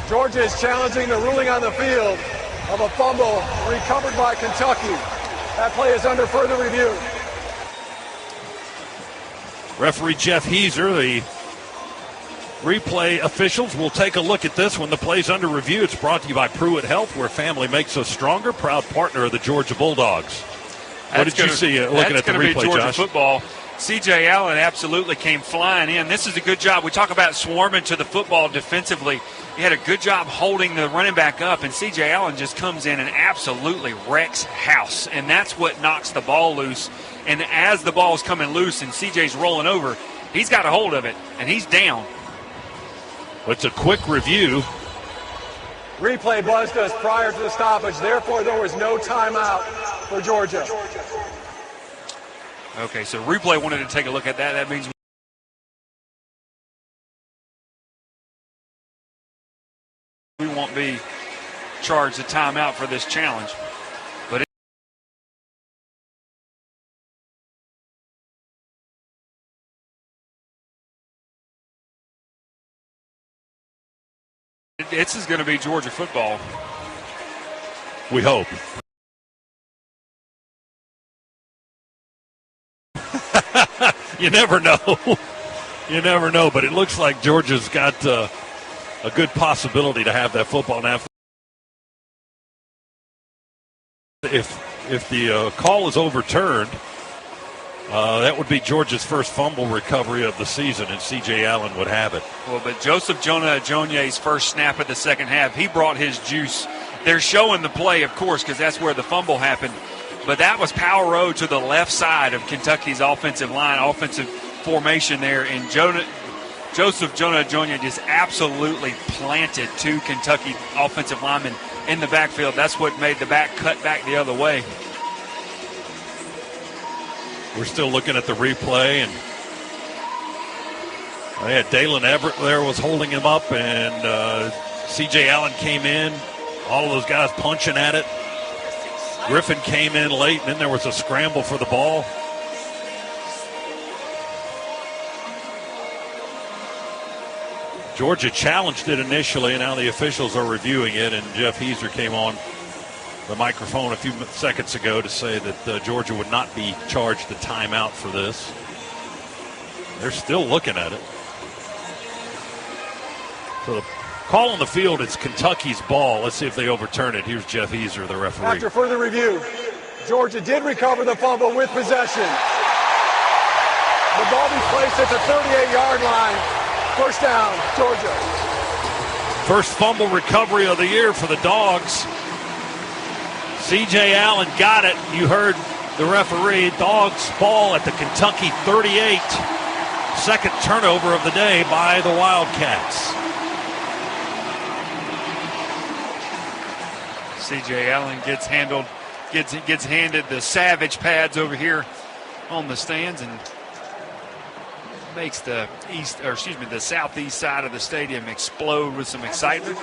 Georgia is challenging the ruling on the field of a fumble recovered by Kentucky. That play is under further review. Referee Jeff Heiser, the replay officials, will take a look at this when the play's under review. It's brought to you by Pruitt Health, where family makes us stronger. Proud partner of the Georgia Bulldogs. What did you see looking at the replay, be Georgia Josh? Football. C.J. Allen absolutely came flying in. This is a good job. We talk about swarming to the football defensively. He had a good job holding the running back up, and C.J. Allen just comes in and absolutely wrecks house, and that's what knocks the ball loose. And as the ball's coming loose and C.J.'s rolling over, he's got a hold of it, and he's down. It's a quick review. Replay buzzed us prior to the stoppage. Therefore, there was no timeout for Georgia. Okay, so replay wanted to take a look at that. That means we won't be charged a timeout for this challenge. But this is going to be Georgia football. We hope. You never know. You never know, but it looks like Georgia's got a good possibility to have that football now. If the call is overturned, that would be Georgia's first fumble recovery of the season, and C.J. Allen would have it. Well, but Joseph Jonah Ajonye's first snap of the second half, he brought his juice. They're showing the play, of course, because that's where the fumble happened. But that was power road to the left side of Kentucky's offensive line, offensive formation there. And Joseph Jonah Ajonye just absolutely planted two Kentucky offensive linemen in the backfield. That's what made the back cut back the other way. We're still looking at the replay, and Dalen Everett there was holding him up, and C.J. Allen came in. All of those guys punching at it. Griffin came in late, and then there was a scramble for the ball. Georgia challenged it initially, and now the officials are reviewing it, and Jeff Heiser came on the microphone a few seconds ago to say that Georgia would not be charged the timeout for this. They're still looking at it. So the call on the field, it's Kentucky's ball. Let's see if they overturn it. Here's Jeff Heiser, the referee. After further review, Georgia did recover the fumble with possession. The ball be placed at the 38-yard line. First down, Georgia. First fumble recovery of the year for the Dogs. C.J. Allen got it. You heard the referee. Dogs ball at the Kentucky 38. Second turnover of the day by the Wildcats. C.J. Allen gets handed the Savage pads over here on the stands and makes the southeast side of the stadium explode with some excitement.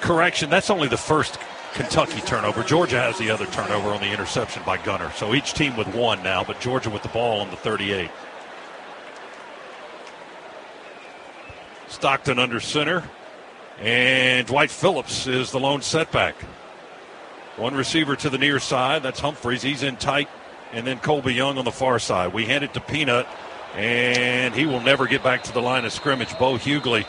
Correction, that's only the first Kentucky turnover. Georgia has the other turnover on the interception by Gunner. So each team with one now, but Georgia with the ball on the 38. Stockton under center. And Dwight Phillips is the lone setback. One receiver to the near side. That's Humphreys. He's in tight. And then Colby Young on the far side. We hand it to Peanut. And he will never get back to the line of scrimmage. Bo Hughley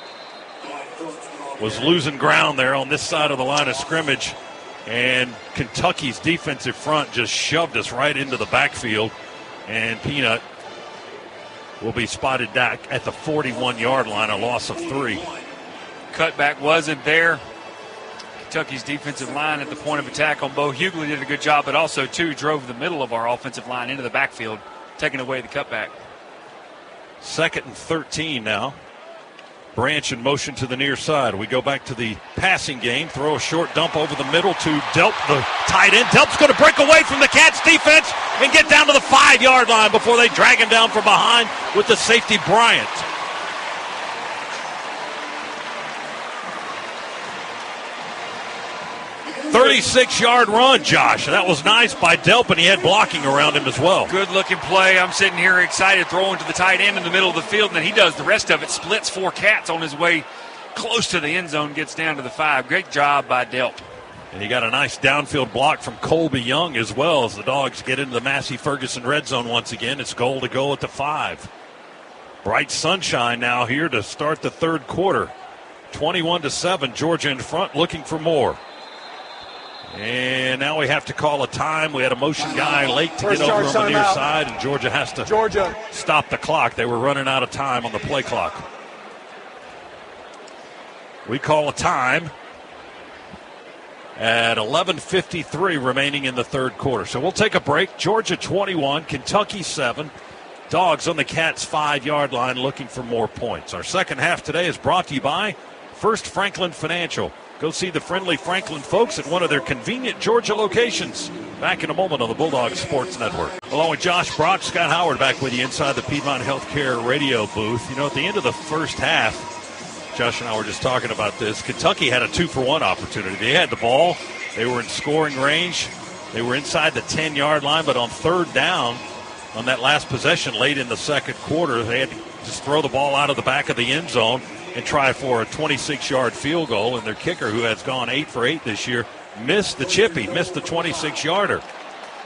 was losing ground there on this side of the line of scrimmage. And Kentucky's defensive front just shoved us right into the backfield. And Peanut will be spotted back at the 41-yard line, a loss of 3. Cutback wasn't there. Kentucky's defensive line at the point of attack on Bo Hughley did a good job, but also, too, drove the middle of our offensive line into the backfield, taking away the cutback. 2nd and 13 now. Branch in motion to the near side. We go back to the passing game. Throw a short dump over the middle to Delp, the tight end. Delp's going to break away from the Cats defense and get down to the 5-yard line before they drag him down from behind with the safety Bryant. 36-yard run, Josh. That was nice by Delp, and he had blocking around him as well. Good-looking play. I'm sitting here excited, throwing to the tight end in the middle of the field, and then he does the rest of it, splits 4 cats on his way close to the end zone, gets down to the 5. Great job by Delp. And he got a nice downfield block from Colby Young as well as the Dogs get into the Massey Ferguson red zone once again. It's goal to go at the 5. Bright sunshine now here to start the third quarter. 21-7, Georgia in front, looking for more. And now we have to call a time. We had a motion guy late to get over on the near side, and Georgia has to stop the clock. They were running out of time on the play clock. We call a time at 11:53 remaining in the third quarter. So we'll take a break. Georgia 21, Kentucky 7. Dogs on the Cats' 5-yard line looking for more points. Our second half today is brought to you by First Franklin Financial. Go see the friendly Franklin folks at one of their convenient Georgia locations. Back in a moment on the Bulldogs Sports Network. Along with Josh Brock, Scott Howard back with you inside the Piedmont Healthcare radio booth. You know, at the end of the first half, Josh and I were just talking about this. Kentucky had a 2-for-1 opportunity. They had the ball. They were in scoring range. They were inside the 10-yard line, but on third down, on that last possession late in the second quarter, they had to just throw the ball out of the back of the end zone and try for a 26-yard field goal. And their kicker, who has gone 8 for 8 this year, missed the chippy, missed the 26-yarder.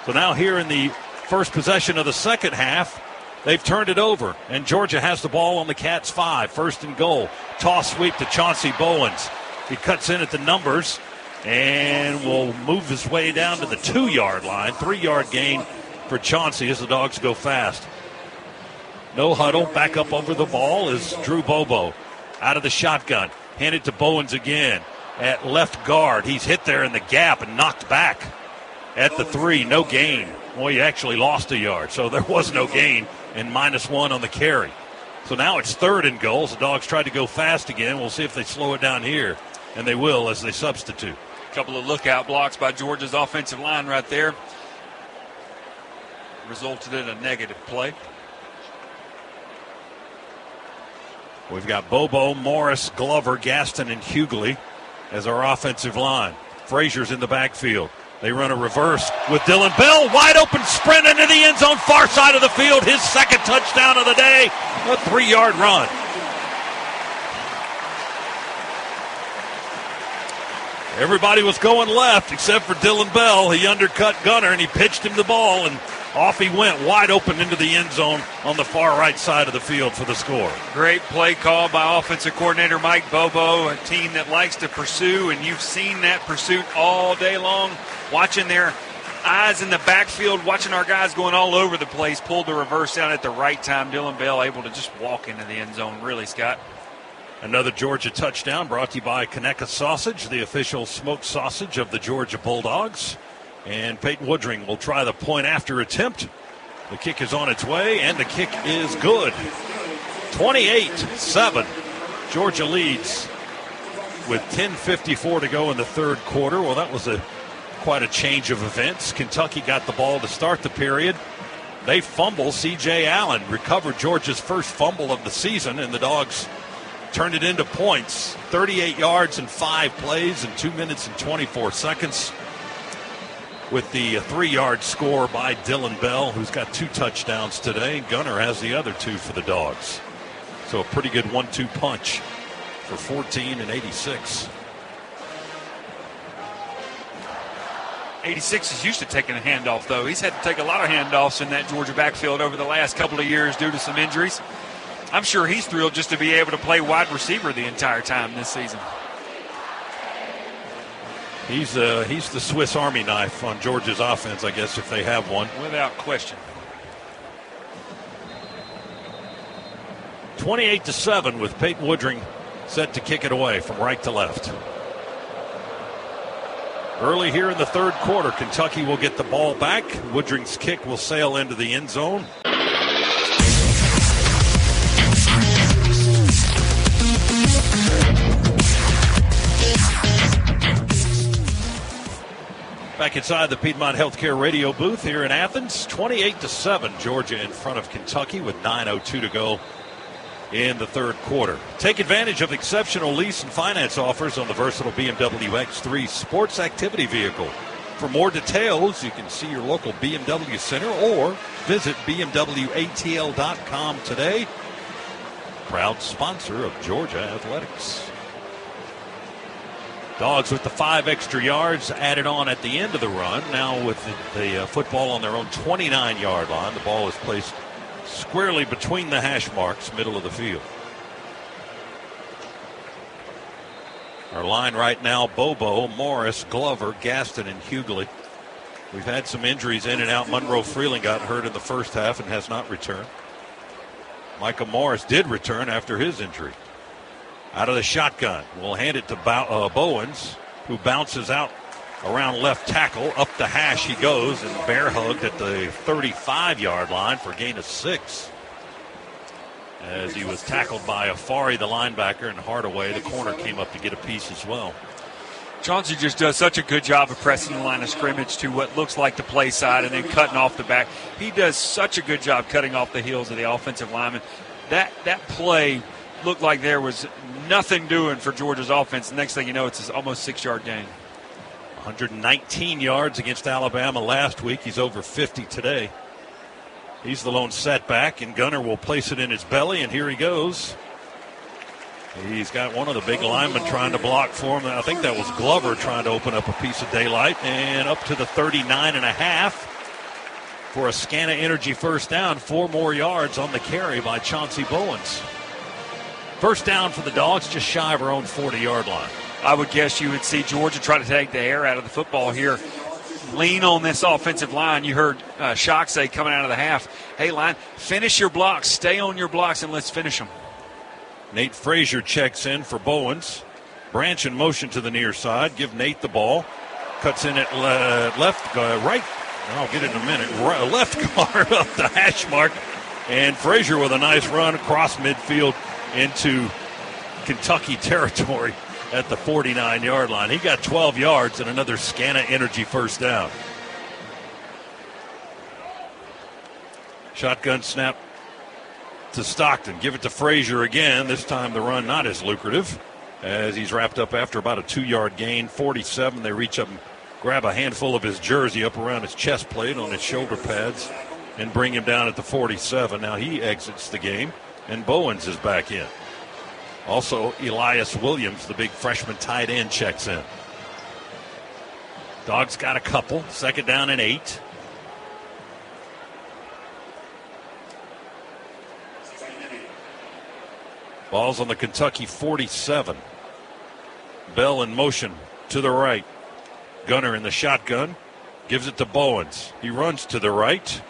So now here in the first possession of the second half, they've turned it over, and Georgia has the ball on the Cats' 5, first and goal. Toss sweep to Chauncey Bowens. He cuts in at the numbers and will move his way down to the 2-yard line. 3-yard gain for Chauncey as the Dogs go fast. No huddle. Back up over the ball is Drew Bobo. Out of the shotgun. Handed to Bowens again at left guard. He's hit there in the gap and knocked back at the 3. No gain. Well, he actually lost a yard, so there was no gain, and -1 on the carry. So now it's third and goal. The Dogs tried to go fast again. We'll see if they slow it down here, and they will as they substitute. A couple of lookout blocks by Georgia's offensive line right there. Resulted in a negative play. We've got Bobo, Morris, Glover, Gaston, and Hughley as our offensive line. Frazier's in the backfield. They run a reverse with Dylan Bell. Wide open sprint into the end zone, far side of the field. His second touchdown of the day. A 3-yard run. Everybody was going left except for Dylan Bell. He undercut Gunner and he pitched him the ball, and off he went wide open into the end zone on the far right side of the field for the score. Great play call by offensive coordinator Mike Bobo, a team that likes to pursue, and you've seen that pursuit all day long. Watching their eyes in the backfield, watching our guys going all over the place, pulled the reverse out at the right time. Dylan Bell able to just walk into the end zone, really, Scott. Another Georgia touchdown brought to you by Conecuh Sausage, the official smoked sausage of the Georgia Bulldogs. And Peyton Woodring will try the point after attempt. The kick is on its way, and the kick is good. 28-7. Georgia leads with 10:54 to go in the third quarter. Well, that was quite a change of events. Kentucky got the ball to start the period. They fumble. C.J. Allen recovered Georgia's first fumble of the season, and the Dogs turned it into points. 38 yards in 5 plays in 2 minutes and 24 seconds. With the 3-yard score by Dylan Bell, who's got 2 touchdowns today. Gunner has the other 2 for the Dogs. So a pretty good 1-2 punch for 14 and 86. 86 is used to taking a handoff, though. He's had to take a lot of handoffs in that Georgia backfield over the last couple of years due to some injuries. I'm sure he's thrilled just to be able to play wide receiver the entire time this season. He's the Swiss Army knife on Georgia's offense, I guess, if they have one. Without question. 28-7 with Peyton Woodring set to kick it away from right to left. Early here in the third quarter, Kentucky will get the ball back. Woodring's kick will sail into the end zone. Back inside the Piedmont Healthcare radio booth here in Athens. 28-7, Georgia in front of Kentucky with 9:02 to go in the third quarter. Take advantage of exceptional lease and finance offers on the versatile BMW X3 sports activity vehicle. For more details, you can see your local BMW center or visit BMWATL.com today. Proud sponsor of Georgia Athletics. Dogs with the 5 extra yards added on at the end of the run. Now with the football on their own 29-yard line, the ball is placed squarely between the hash marks, middle of the field. Our line right now, Bobo, Morris, Glover, Gaston, and Hughley. We've had some injuries in and out. Monroe Freeling got hurt in the first half and has not returned. Micah Morris did return after his injury. Out of the shotgun, we'll hand it to Bowens, who bounces out around left tackle. Up the hash he goes and bear hugged at the 35-yard line for a gain of 6. As he was tackled by Afari, the linebacker, and Hardaway, the corner, came up to get a piece as well. Chauncey just does such a good job of pressing the line of scrimmage to what looks like the play side and then cutting off the back. He does such a good job cutting off the heels of the offensive lineman. That play looked like there was nothing doing for Georgia's offense. The next thing you know, it's an almost 6-yard gain. 119 yards against Alabama last week. He's over 50 today. He's the lone setback, and Gunner will place it in his belly, and here he goes. He's got one of the big linemen trying to block for him. I think that was Glover trying to open up a piece of daylight, and up to the 39.5 for a Scana Energy first down. 4 more yards on the carry by Chauncey Bowens. First down for the Dogs, just shy of our own 40-yard line. I would guess you would see Georgia try to take the air out of the football here. Lean on this offensive line. You heard Shock say coming out of the half, hey, line, finish your blocks, stay on your blocks, and let's finish them. Nate Frazier checks in for Bowens. Branch in motion to the near side. Give Nate the ball. Cuts in at right. I'll get it in a minute. Left guard up the hash mark. And Frazier with a nice run across midfield into Kentucky territory at the 49-yard line. He got 12 yards and another Scana Energy first down. Shotgun snap to Stockton. Give it to Frazier again. This time the run not as lucrative as he's wrapped up after about a 2-yard gain. 47. They reach up and grab a handful of his jersey up around his chest plate on his shoulder pads and bring him down at the 47. Now he exits the game, and Bowens is back in. Also, Elias Williams, the big freshman tight end, checks in. Dogs got a couple. 2nd down and 8. Ball's on the Kentucky 47. Bell in motion to the right. Gunner in the shotgun. Gives it to Bowens. He runs to the right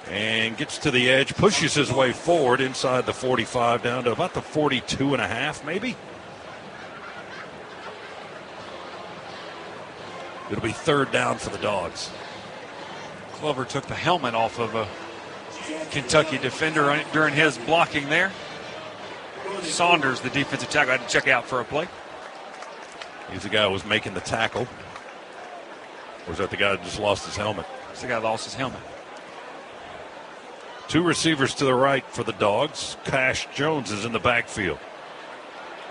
and gets to the edge, pushes his way forward inside the 45 down to about the 42.5 maybe. It'll be 3rd down for the Dogs. Glover took the helmet off of a Kentucky defender during his blocking there. Saunders, the defensive tackle, had to check out for a play. He's the guy who was making the tackle. Or is that the guy that just lost his helmet? It's the guy that lost his helmet. 2 receivers to the right for the Dogs. Cash Jones is in the backfield.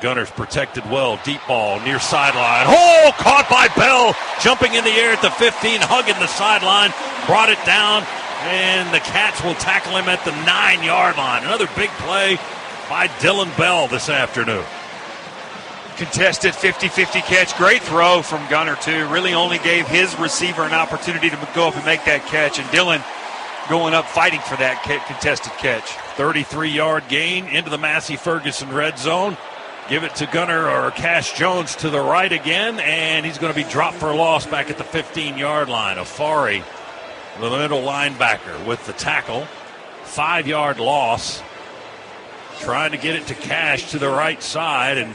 Gunner's protected well. Deep ball near sideline. Oh, caught by Bell. Jumping in the air at the 15, hugging the sideline. Brought it down, and the Cats will tackle him at the 9-yard line. Another big play by Dylan Bell this afternoon. Contested 50-50 catch. Great throw from Gunner, too. Really only gave his receiver an opportunity to go up and make that catch. And Dylan going up fighting for that contested catch. 33-yard gain into the Massey Ferguson red zone. Give it to Gunner or Cash Jones to the right again, and he's going to be dropped for a loss back at the 15-yard line. Afari, the middle linebacker, with the tackle. 5-yard loss. Trying to get it to Cash to the right side, and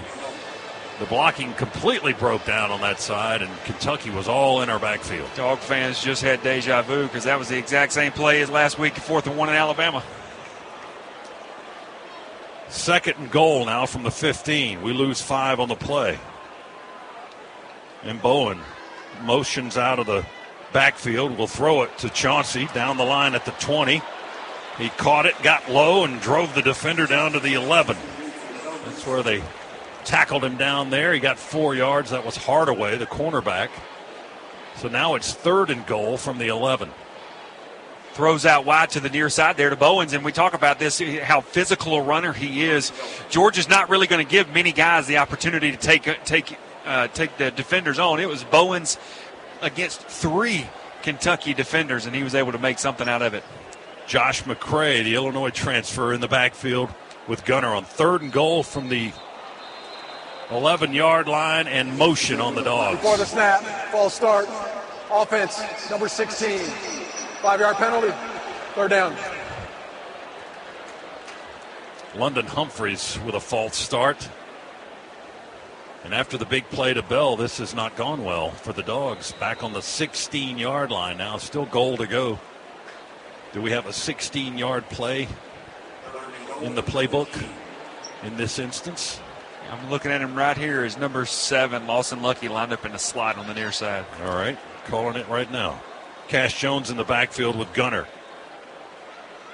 the blocking completely broke down on that side, and Kentucky was all in our backfield. Dog fans just had deja vu because that was the exact same play as last week at 4th and 1 in Alabama. 2nd and goal now from the 15. We lose 5 on the play. And Bowen motions out of the backfield. Will throw it to Chauncey down the line at the 20. He caught it, got low, and drove the defender down to the 11. That's where they tackled him down there. He got 4 yards. That was Hardaway, the cornerback. So now it's 3rd and goal from the 11. Throws out wide to the near side there to Bowens, and we talk about this, how physical a runner he is. Georgia's not really going to give many guys the opportunity to take the defenders on. It was Bowens against 3 Kentucky defenders, and he was able to make something out of it. Josh McCray, the Illinois transfer, in the backfield with Gunner on 3rd and goal from the 11-yard line, and motion on the Dogs. Before the snap, false start, offense, number 16. 5-yard penalty, 3rd down. London Humphreys with a false start. And after the big play to Bell, this has not gone well for the Dogs. Back on the 16-yard line now, still goal to go. Do we have a 16-yard play in the playbook in this instance? I'm looking at him right here. Is number 7, Lawson Lucky, lined up in a slot on the near side. All right, calling it right now. Cash Jones in the backfield with Gunner.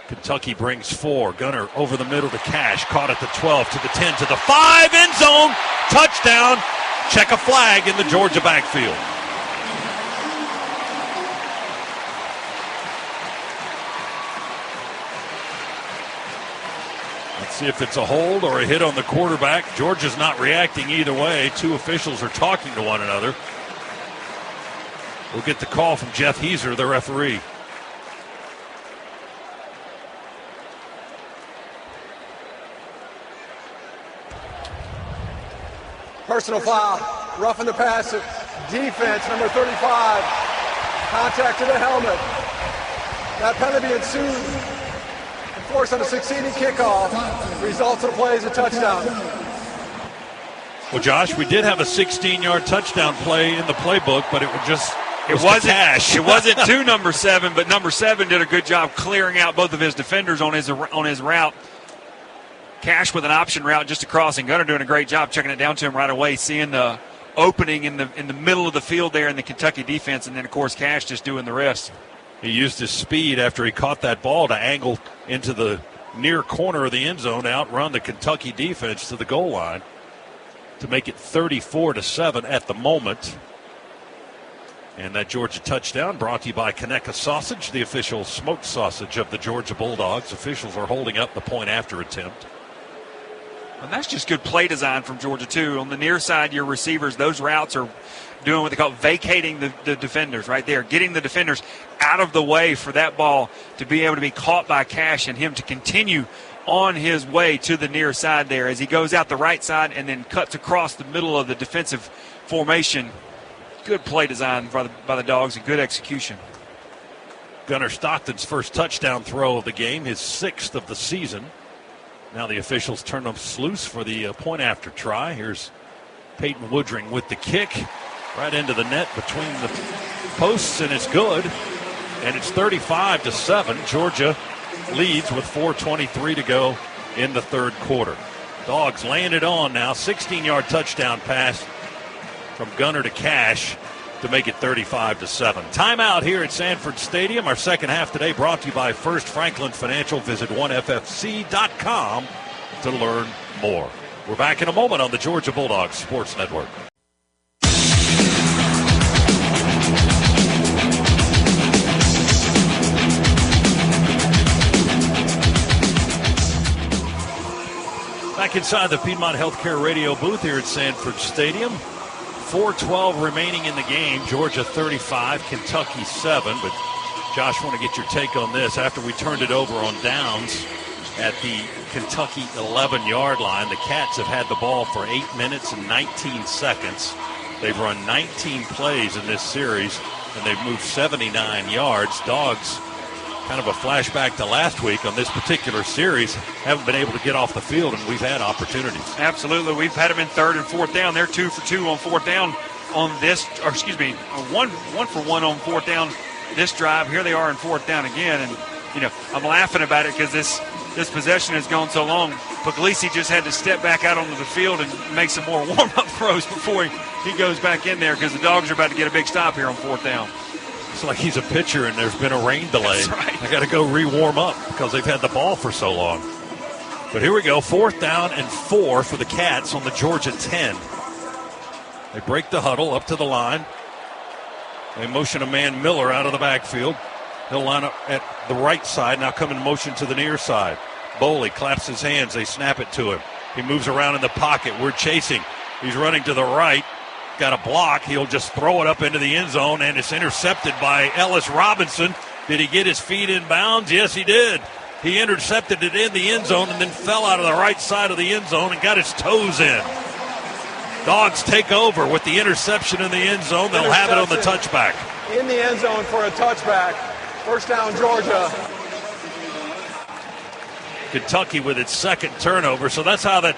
Kentucky brings 4. Gunner over the middle to Cash. Caught at the 12, to the 10, to the 5. End zone. Touchdown. Check a flag in the Georgia backfield. Let's see if it's a hold or a hit on the quarterback. Georgia's not reacting either way. 2 officials are talking to one another. We'll get the call from Jeff Heiser, the referee. Personal foul, roughing the passer, defense, number 35, contact to the helmet. That penalty ensued. Force on a succeeding kickoff. Results of the play is a touchdown. Well, Josh, we did have a 16-yard touchdown play in the playbook, but it wasn't Cash. It wasn't to number 7, but number 7 did a good job clearing out both of his defenders on his route. Cash with an option route just across, and Gunner doing a great job checking it down to him right away, seeing the opening in the middle of the field there in the Kentucky defense, and then, of course, Cash just doing the rest. He used his speed after he caught that ball to angle into the near corner of the end zone, outrun the Kentucky defense to the goal line to make it 34-7 at the moment. And that Georgia touchdown brought to you by Conecuh Sausage, the official smoked sausage of the Georgia Bulldogs. Officials are holding up the point after attempt. And that's just good play design from Georgia, too. On the near side, your receivers, those routes are doing what they call vacating the defenders right there, getting the defenders out of the way for that ball to be able to be caught by Cash and him to continue on his way to the near side there as he goes out the right side and then cuts across the middle of the defensive formation. Good play design by the Dogs and good execution. Gunner Stockton's first touchdown throw of the game, his 6th of the season. Now the officials turn them loose for the point after try. Here's Peyton Woodring with the kick. Right into the net between the posts, and it's good. And it's 35-7. Georgia leads with 4:23 to go in the 3rd quarter. Dogs laying it on now. 16-yard touchdown pass from Gunner to Cash to make it 35-7. Timeout here at Sanford Stadium. Our second half today brought to you by First Franklin Financial. Visit 1ffc.com to learn more. We're back in a moment on the Georgia Bulldogs Sports Network. Back inside the Piedmont Healthcare Radio booth here at Sanford Stadium. 4:12 remaining in the game. Georgia 35, Kentucky 7. But Josh, I want to get your take on this. After we turned it over on downs at the Kentucky 11-yard line, the Cats have had the ball for 8 minutes and 19 seconds. They've run 19 plays in this series, and they've moved 79 yards. Dogs, kind of a flashback to last week on this particular series, haven't been able to get off the field, and we've had opportunities. Absolutely. We've had them in 3rd and 4th down. They're 2 for 2 on 4th down on this, or excuse me, 1 for 1 on 4th down this drive. Here they are in 4th down again, and, you know, I'm laughing about it because this possession has gone so long. Puglisi just had to step back out onto the field and make some more warm-up throws before he goes back in there because the Dogs are about to get a big stop here on 4th down. It's like he's a pitcher and there's been a rain delay. That's right. I got to go re-warm up because they've had the ball for so long. But here we go, 4th down and 4 for the Cats on the Georgia 10. They break the huddle up to the line. They motion a man, Miller, out of the backfield. He'll line up at the right side, now come in motion to the near side. Boley claps his hands. They snap it to him. He moves around in the pocket. We're chasing. He's running to the right. Got a block. He'll just throw it up into the end zone, and it's intercepted by Ellis Robinson. Did he get his feet in bounds? Yes, he did. He intercepted it in the end zone and then fell out of the right side of the end zone and got his toes in. Dogs take over with the interception in the end zone. They'll have it on the touchback. In the end zone for a touchback. First down, Georgia. Kentucky with its second turnover. So that's how that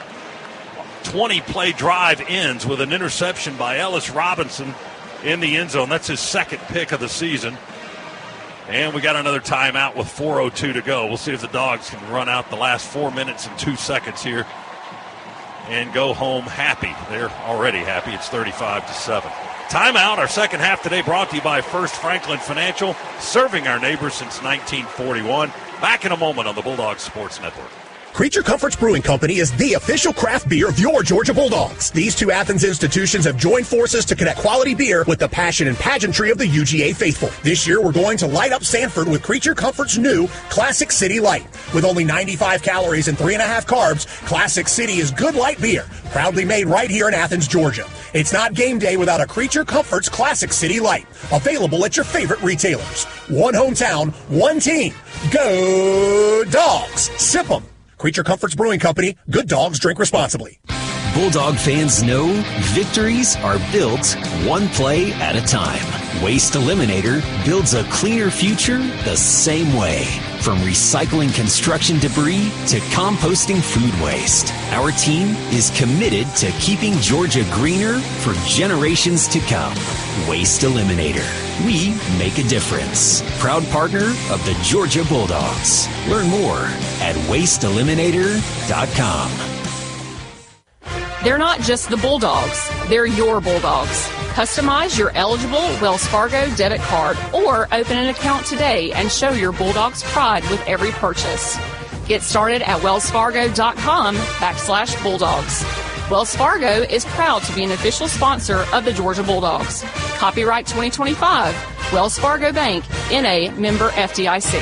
20-play drive ends, with an interception by Ellis Robinson in the end zone. That's his second pick of the season. And we got another timeout with 4:02 to go. We'll see if the Dogs can run out the last 4 minutes and 2 seconds here and go home happy. They're already happy. It's 35-7. Timeout. Our second half today brought to you by First Franklin Financial, serving our neighbors since 1941. Back in a moment on the Bulldogs Sports Network. Creature Comforts Brewing Company is the official craft beer of your Georgia Bulldogs. These two Athens institutions have joined forces to connect quality beer with the passion and pageantry of the UGA faithful. This year, we're going to light up Sanford with Creature Comforts' new Classic City Light. With only 95 calories and 3.5 carbs, Classic City is good light beer, proudly made right here in Athens, Georgia. It's not game day without a Creature Comforts Classic City Light. Available at your favorite retailers. One hometown, one team. Go Dogs! Sip 'em. Creature Comforts Brewing Company. Good dogs drink responsibly. Bulldog fans know victories are built one play at a time. Waste Eliminator builds a cleaner future the same way. From recycling construction debris to composting food waste, our team is committed to keeping Georgia greener for generations to come. Waste Eliminator. We make a difference. Proud partner of the Georgia Bulldogs. Learn more at wasteeliminator.com. They're not just the Bulldogs, they're your Bulldogs. Customize your eligible Wells Fargo debit card or open an account today and show your Bulldogs pride with every purchase. Get started at wellsfargo.com/Bulldogs. Wells Fargo is proud to be an official sponsor of the Georgia Bulldogs. Copyright 2025, Wells Fargo Bank, N.A., member FDIC.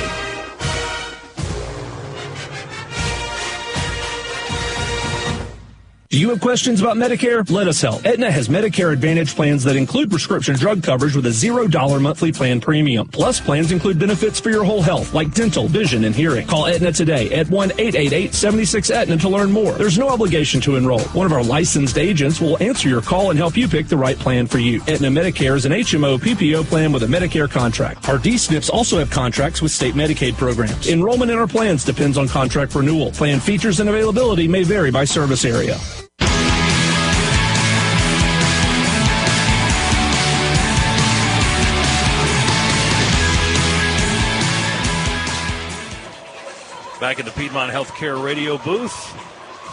Do you have questions about Medicare? Let us help. Aetna has Medicare Advantage plans that include prescription drug coverage with a $0 monthly plan premium. Plus, plans include benefits for your whole health, like dental, vision, and hearing. Call Aetna today at 1-888-76-AETNA to learn more. There's no obligation to enroll. One of our licensed agents will answer your call and help you pick the right plan for you. Aetna Medicare is an HMO PPO plan with a Medicare contract. Our D-SNPs also have contracts with state Medicaid programs. Enrollment in our plans depends on contract renewal. Plan features and availability may vary by service area. Back in the Piedmont Healthcare radio booth.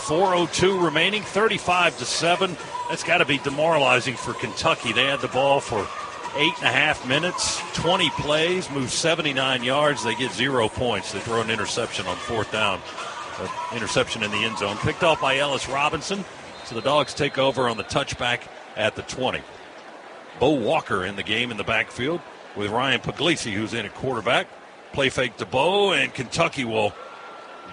4:02 remaining, 35-7. That's got to be demoralizing for Kentucky. They had the ball for 8.5 minutes, 20 plays, moved 79 yards. They get 0 points. They throw an interception on 4th down. Interception in the end zone. Picked off by Ellis Robinson. So the Dogs take over on the touchback at the 20. Bo Walker in the game in the backfield with Ryan Puglisi, who's in at quarterback. Play fake to Bo, and Kentucky will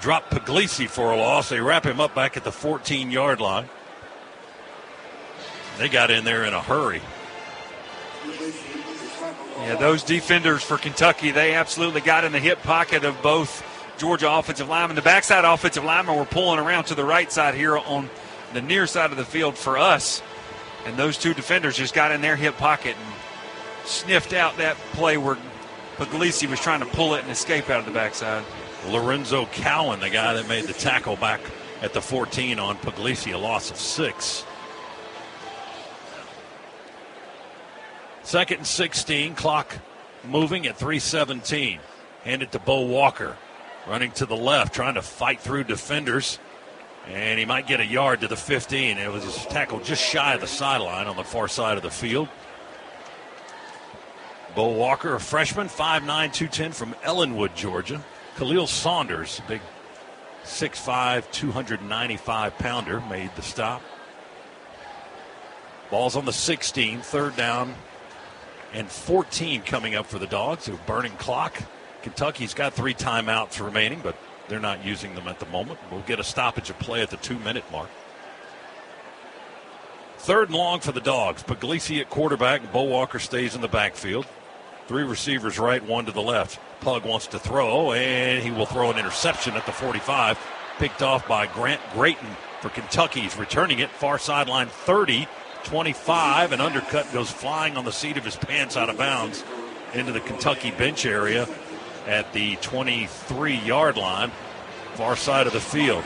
drop Puglisi for a loss. They wrap him up back at the 14-yard line. They got in there in a hurry. Yeah, those defenders for Kentucky, they absolutely got in the hip pocket of both Georgia offensive linemen. The backside offensive linemen were pulling around to the right side here on the near side of the field for us. And those two defenders just got in their hip pocket and sniffed out that play where Puglisi was trying to pull it and escape out of the backside. Lorenzo Cowan, the guy that made the tackle back at the 14 on Puglisi, a loss of 6. 2nd and 16, clock moving at 3:17. Hand it to Bo Walker, running to the left, trying to fight through defenders. And he might get a yard to the 15. It was his tackle just shy of the sideline on the far side of the field. Bo Walker, a freshman, 5'9", 210 from Ellenwood, Georgia. Khalil Saunders, a big 6'5", 295-pounder, made the stop. Ball's on the 16, third down and 14 coming up for the Dogs. A burning clock. Kentucky's got 3 timeouts remaining, but they're not using them at the moment. We'll get a stoppage of play at the 2-minute mark. Third and long for the Dogs. Puglisi at quarterback, and Bo Walker stays in the backfield. 3 receivers right, 1 to the left. Pug wants to throw, and he will throw an interception at the 45. Picked off by Grant Grayton for Kentucky. He's returning it, far sideline 30, 25. An undercut goes flying on the seat of his pants out of bounds into the Kentucky bench area at the 23-yard line, far side of the field.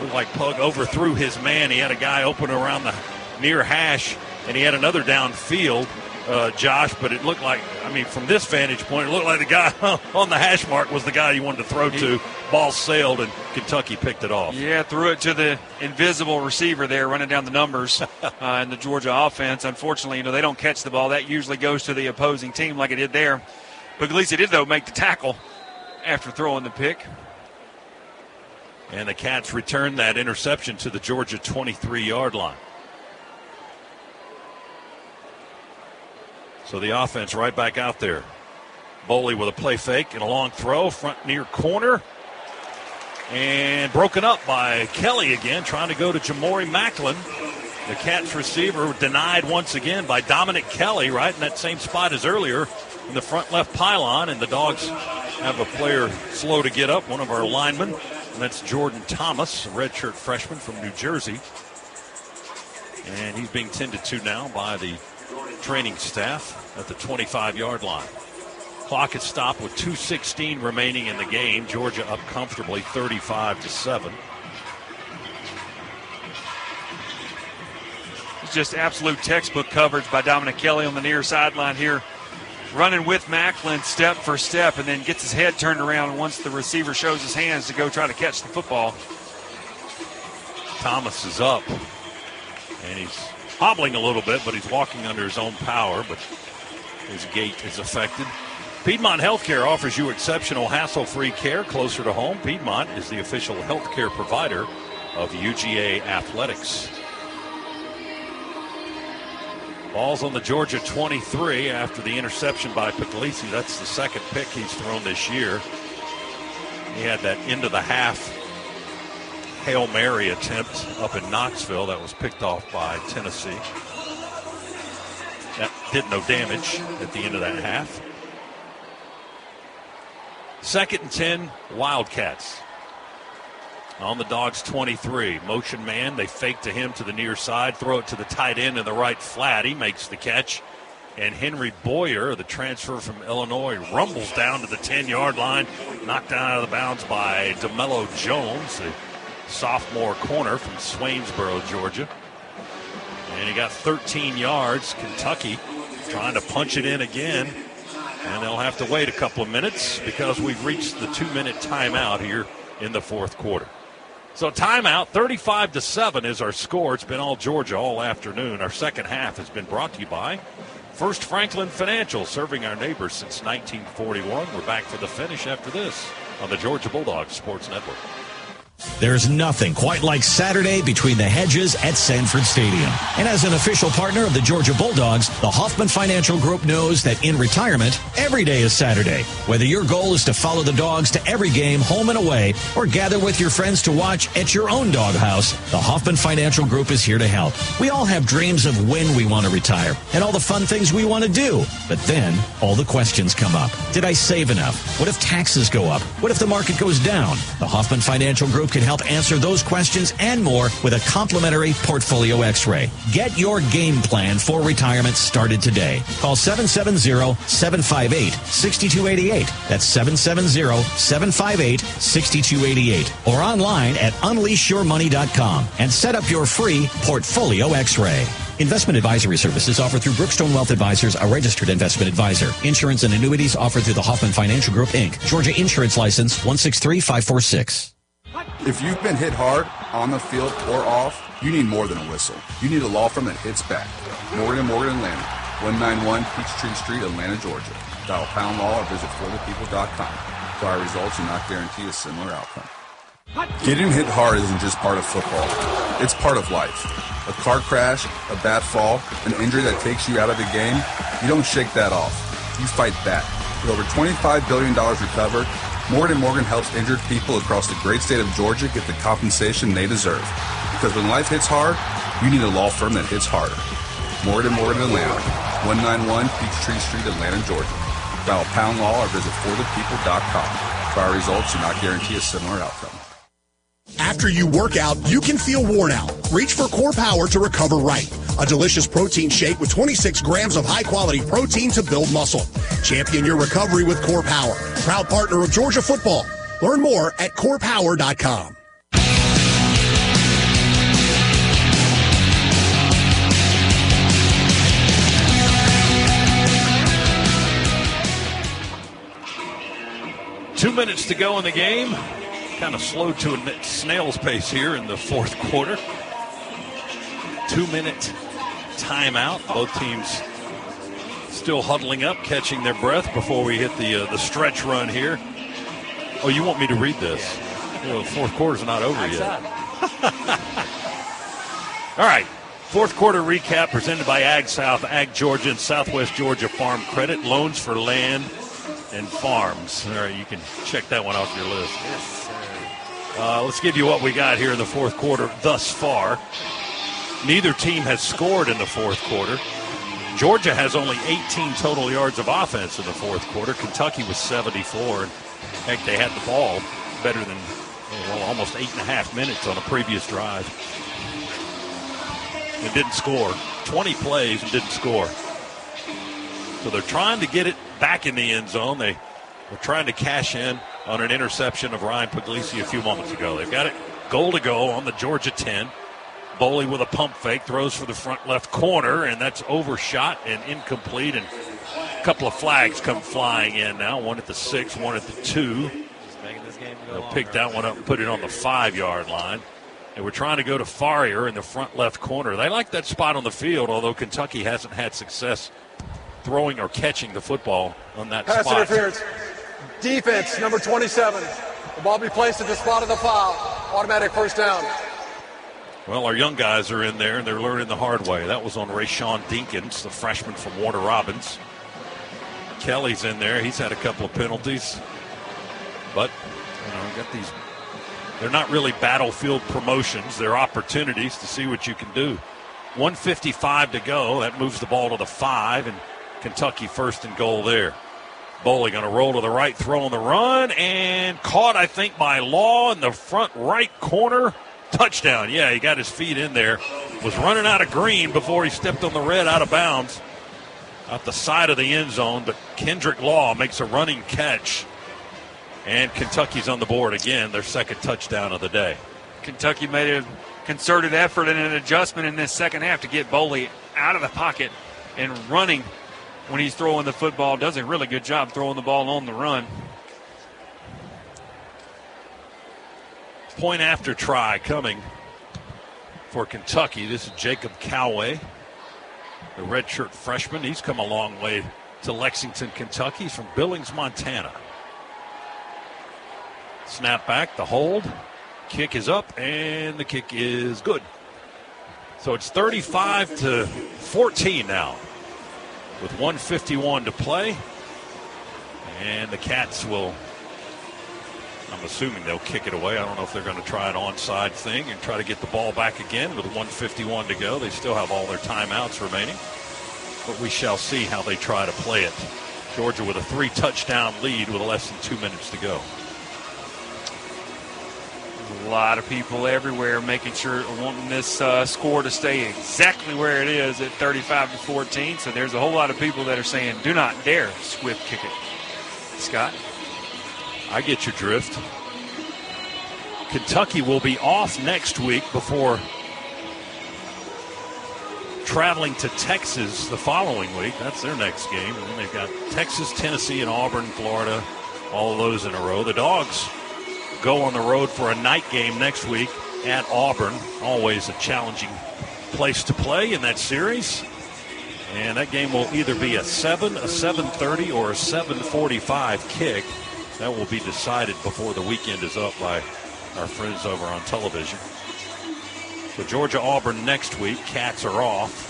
Looked like Pug overthrew his man. He had a guy open around the near hash, and he had another downfield, Josh, but it looked like, from this vantage point, it looked like the guy on the hash mark was the guy you wanted to throw to. Ball sailed, and Kentucky picked it off. Yeah, threw it to the invisible receiver there, running down the numbers in the Georgia offense. Unfortunately, they don't catch the ball. That usually goes to the opposing team like it did there. Puglisi did, though, make the tackle after throwing the pick. And the Cats return that interception to the Georgia 23-yard line. So the offense right back out there. Boley with a play fake and a long throw, front near corner. And broken up by Kelly again, trying to go to Jamori Macklin. The Cats receiver denied once again by Dominic Kelly, right in that same spot as earlier in the front left pylon. And the Dogs have a player slow to get up, one of our linemen. And that's Jordan Thomas, a redshirt freshman from New Jersey. And he's being tended to now by the training staff at the 25-yard line. Clock is stopped with 2:16 remaining in the game. Georgia up comfortably 35-7. It's just absolute textbook coverage by Dominic Kelly on the near sideline here. Running with Macklin step for step, and then gets his head turned around once the receiver shows his hands to go try to catch the football. Thomas is up, and he's hobbling a little bit, but he's walking under his own power, but his gait is affected. Piedmont Healthcare offers you exceptional hassle-free care closer to home. Piedmont is the official healthcare provider of UGA Athletics. Ball's on the Georgia 23 after the interception by Puglisi. That's the second pick he's thrown this year. He had that into the half Hail Mary attempt up in Knoxville that was picked off by Tennessee. That did no damage at the end of that half. 2nd and 10, Wildcats. On the Dogs 23. Motion man, they fake to him to the near side, throw it to the tight end in the right flat. He makes the catch. And Henry Boyer, the transfer from Illinois, rumbles down to the 10-yard line, knocked down out of the bounds by DeMello Jones, the sophomore corner from Swainsboro, Georgia. And he got 13 yards. Kentucky trying to punch it in again. And they'll have to wait a couple of minutes because we've reached the 2-minute timeout here in the fourth quarter. So timeout, 35-7 is our score. It's been all Georgia all afternoon. Our second half has been brought to you by First Franklin Financial, serving our neighbors since 1941. We're back for the finish after this on the Georgia Bulldogs Sports Network. There's nothing quite like Saturday between the hedges at Sanford Stadium. And as an official partner of the Georgia Bulldogs, the Hoffman Financial Group knows that in retirement, every day is Saturday. Whether your goal is to follow the Dogs to every game, home and away, or gather with your friends to watch at your own doghouse, the Hoffman Financial Group is here to help. We all have dreams of when we want to retire and all the fun things we want to do. But then, all the questions come up. Did I save enough? What if taxes go up? What if the market goes down? The Hoffman Financial Group can help answer those questions and more with a complimentary portfolio x-ray. Get your game plan for retirement started today. Call 770-758-6288. That's 770-758-6288. Or online at unleashyourmoney.com and set up your free portfolio x-ray. Investment advisory services offered through Brookstone Wealth Advisors, a registered investment advisor. Insurance and annuities offered through the Hoffman Financial Group, Inc. Georgia Insurance License 163546. If you've been hit hard, on the field or off, you need more than a whistle. You need a law firm that hits back. Morgan & Lamb. 191 Peachtree Street, Atlanta, Georgia. Dial pound law or visit forthepeople.com. Prior results do not guarantee a similar outcome. Getting hit hard isn't just part of football. It's part of life. A car crash, a bad fall, an injury that takes you out of the game, you don't shake that off. You fight back. With over $25 billion recovered, Morgan & Morgan helps injured people across the great state of Georgia get the compensation they deserve. Because when life hits hard, you need a law firm that hits harder. Morgan & Morgan Atlanta, 191 Peachtree Street, Atlanta, Georgia. Dial pound law or visit forthepeople.com. Prior results do not guarantee a similar outcome. After you work out, you can feel worn out. Reach for Core Power to recover right. A delicious protein shake with 26 grams of high-quality protein to build muscle. Champion your recovery with Core Power. Proud partner of Georgia football. Learn more at corepower.com. Two minutes to go in the game. Kind of slowed to a snail's pace here in the fourth quarter. 2-minute timeout. Both teams still huddling up, catching their breath before we hit the stretch run here. Oh, you want me to read this? Well, the fourth quarter's not over yet. All right. Fourth quarter recap presented by Ag South, Ag Georgia, and Southwest Georgia Farm Credit. Loans for land and farms. All right, you can check that one off your list. Yes, sir. Let's give you what we got here in the fourth quarter thus far. Neither team has scored in the fourth quarter. Georgia has only 18 total yards of offense in the fourth quarter. Kentucky was 74. And heck, they had the ball better than almost 8.5 minutes on a previous drive. And didn't score. 20 plays and didn't score. So they're trying to get it back in the end zone. They were trying to cash in on an interception of Ryan Puglisi a few moments ago. They've got it goal to go on the Georgia 10. Boley with a pump fake, throws for the front left corner, and that's overshot and incomplete. And a couple of flags come flying in now, one at the 6, one at the 2. They'll pick that one up and put it on the 5-yard line. And we're trying to go to Farrier in the front left corner. They like that spot on the field, although Kentucky hasn't had success throwing or catching the football on that Pass spot. interference. Defense, number 27. The ball be placed at the spot of the foul. Automatic first down. Well, our young guys are in there, and they're learning the hard way. That was on Rayshawn Dinkins, the freshman from Warner Robins. Kelly's in there. He's had a couple of penalties. But, got these. They're not really battlefield promotions. They're opportunities to see what you can do. 1:55 to go. That moves the ball to the 5, and Kentucky first and goal there. Boley going to roll to the right, throw on the run, and caught, I think, by Law in the front right corner. Touchdown. Yeah, he got his feet in there. Was running out of green before he stepped on the red out of bounds. Out the side of the end zone, but Kendrick Law makes a running catch. And Kentucky's on the board again, their second touchdown of the day. Kentucky made a concerted effort and an adjustment in this second half to get Boley out of the pocket and running when he's throwing the football. Does a really good job throwing the ball on the run. Point after try coming for Kentucky. This is Jacob Coway, the redshirt freshman. He's come a long way to Lexington, Kentucky. He's from Billings, Montana. Snap back, the hold. Kick is up, and the kick is good. So it's 35-14 now with 1:51 to play. And the Cats will, I'm assuming they'll kick it away. I don't know if they're going to try an onside thing and try to get the ball back again with 1:51 to go. They still have all their timeouts remaining. But we shall see how they try to play it. Georgia with a 3-touchdown lead with less than 2 minutes to go. A lot of people everywhere making sure, wanting this score to stay exactly where it is at 35-14. So there's a whole lot of people that are saying, do not dare Swift kick it. Scott? I get your drift. Kentucky will be off next week before traveling to Texas the following week. That's their next game. And then they've got Texas, Tennessee, and Auburn, Florida, all of those in a row. The Dogs go on the road for a night game next week at Auburn. Always a challenging place to play in that series. And that game will either be a 7, a 7:30, or a 7:45 kick. That will be decided before the weekend is up by our friends over on television. So Georgia-Auburn next week. Cats are off.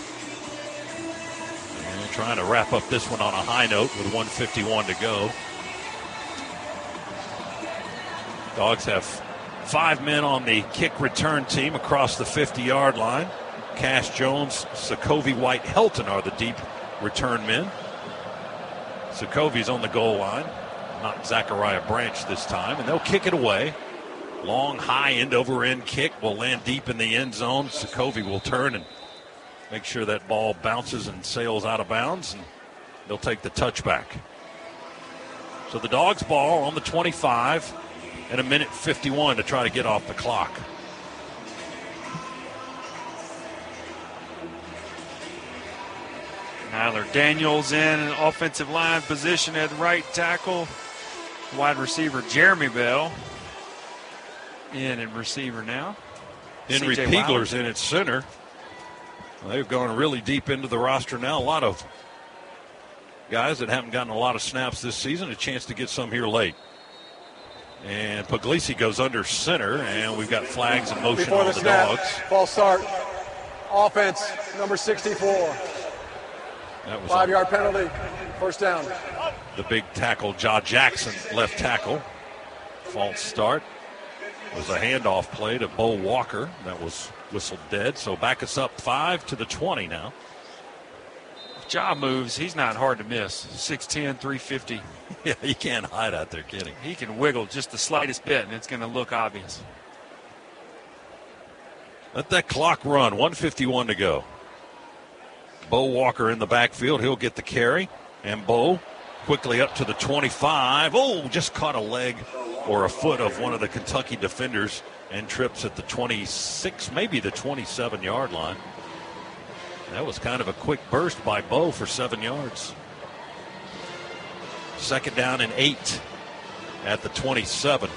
And trying to wrap up this one on a high note with 1:51 to go. Dogs have 5 men on the kick return team across the 50-yard line. Cash Jones, Sokovie, White, Helton are the deep return men. Sokovie's on the goal line, not Zachariah Branch this time, and they'll kick it away. Long, high end-over-end kick will land deep in the end zone. Sokovie will turn and make sure that ball bounces and sails out of bounds, and they'll take the touchback. So the Dogs ball on the 25 and a minute 51 to try to get off the clock. Nyler Daniels in an offensive line position at right tackle. Wide receiver Jeremy Bell in receiver now. Henry Piegler's in at center. They've gone really deep into the roster now. A lot of guys that haven't gotten a lot of snaps this season, a chance to get some here late. And Puglisi goes under center, and we've got flags in motion before on the the snap, Dogs. False start. Offense, number 64. That was 5-yard penalty. First down. The big tackle, Ja Jackson, left tackle. False start. It was a handoff play to Bo Walker. That was whistled dead. So back us up 5 to the 20 now. If Ja moves, he's not hard to miss. 6'10", 350. Yeah, he can't hide out there, can he? He can wiggle just the slightest bit, and it's going to look obvious. Let that clock run. 1:51 to go. Bo Walker in the backfield. He'll get the carry. And Bo quickly up to the 25. Oh, just caught a leg or a foot of one of the Kentucky defenders and trips at the 26, maybe the 27-yard line. That was kind of a quick burst by Bo for 7 yards. Second down and 8 at the 27.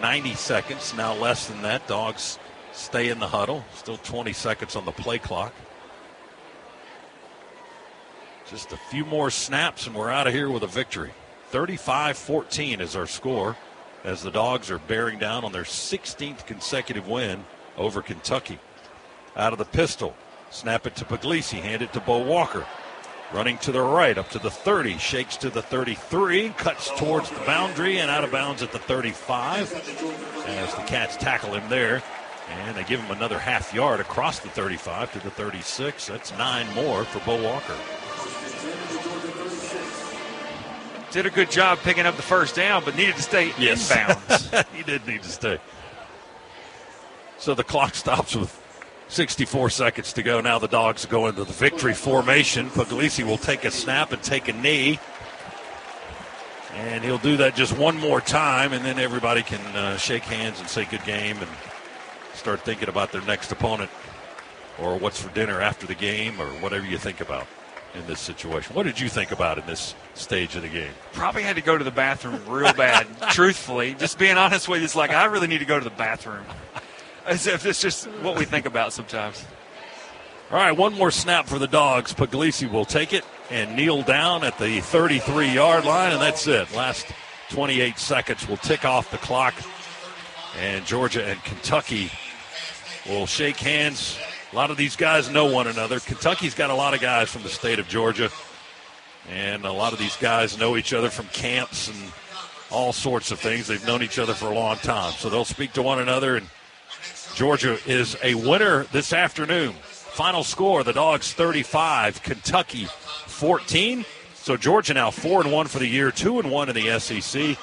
90 seconds, now less than that. Dogs stay in the huddle. Still 20 seconds on the play clock. Just a few more snaps and we're out of here with a victory. 35-14 is our score as the Dogs are bearing down on their 16th consecutive win over Kentucky. Out of the pistol, snap it to Puglisi, hand it to Bo Walker. Running to the right, up to the 30, shakes to the 33, cuts towards the boundary and out of bounds at the 35 as the Cats tackle him there. And they give him another half yard across the 35 to the 36. That's 9 more for Bo Walker. Did a good job picking up the first down, but needed to stay inbounds. He did need to stay. So the clock stops with 64 seconds to go. Now the Dogs go into the victory formation. Puglisi will take a snap and take a knee. And he'll do that just one more time, and then everybody can shake hands and say good game and start thinking about their next opponent or what's for dinner after the game or whatever you think about in this situation. What did you think about in this stage of the game? Probably had to go to the bathroom real bad. Truthfully, just being honest with you, it's like I really need to go to the bathroom. As if it's just what we think about sometimes. All right, one more snap for the Dogs. Puglisi will take it and kneel down at the 33-yard line, and that's it. Last 28 seconds will tick off the clock, and Georgia and Kentucky will shake hands. A lot of these guys know one another. Kentucky's got a lot of guys from the state of Georgia, and a lot of these guys know each other from camps and all sorts of things. They've known each other for a long time, so they'll speak to one another, and Georgia is a winner this afternoon. Final score, the Dogs 35, Kentucky 14. So Georgia now 4-1 for the year, 2-1 in the SEC.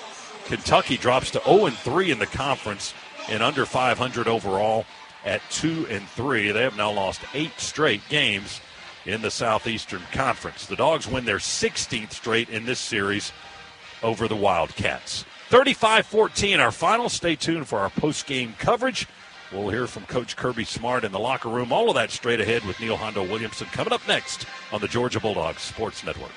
Kentucky drops to 0-3 in the conference and under 500 overall at 2-3. They have now lost 8 straight games in the Southeastern Conference. The Dogs win their 16th straight in this series over the Wildcats. 35-14, our final. Stay tuned for our post-game coverage. We'll hear from Coach Kirby Smart in the locker room. All of that straight ahead with Neil Hondo Williamson coming up next on the Georgia Bulldogs Sports Network.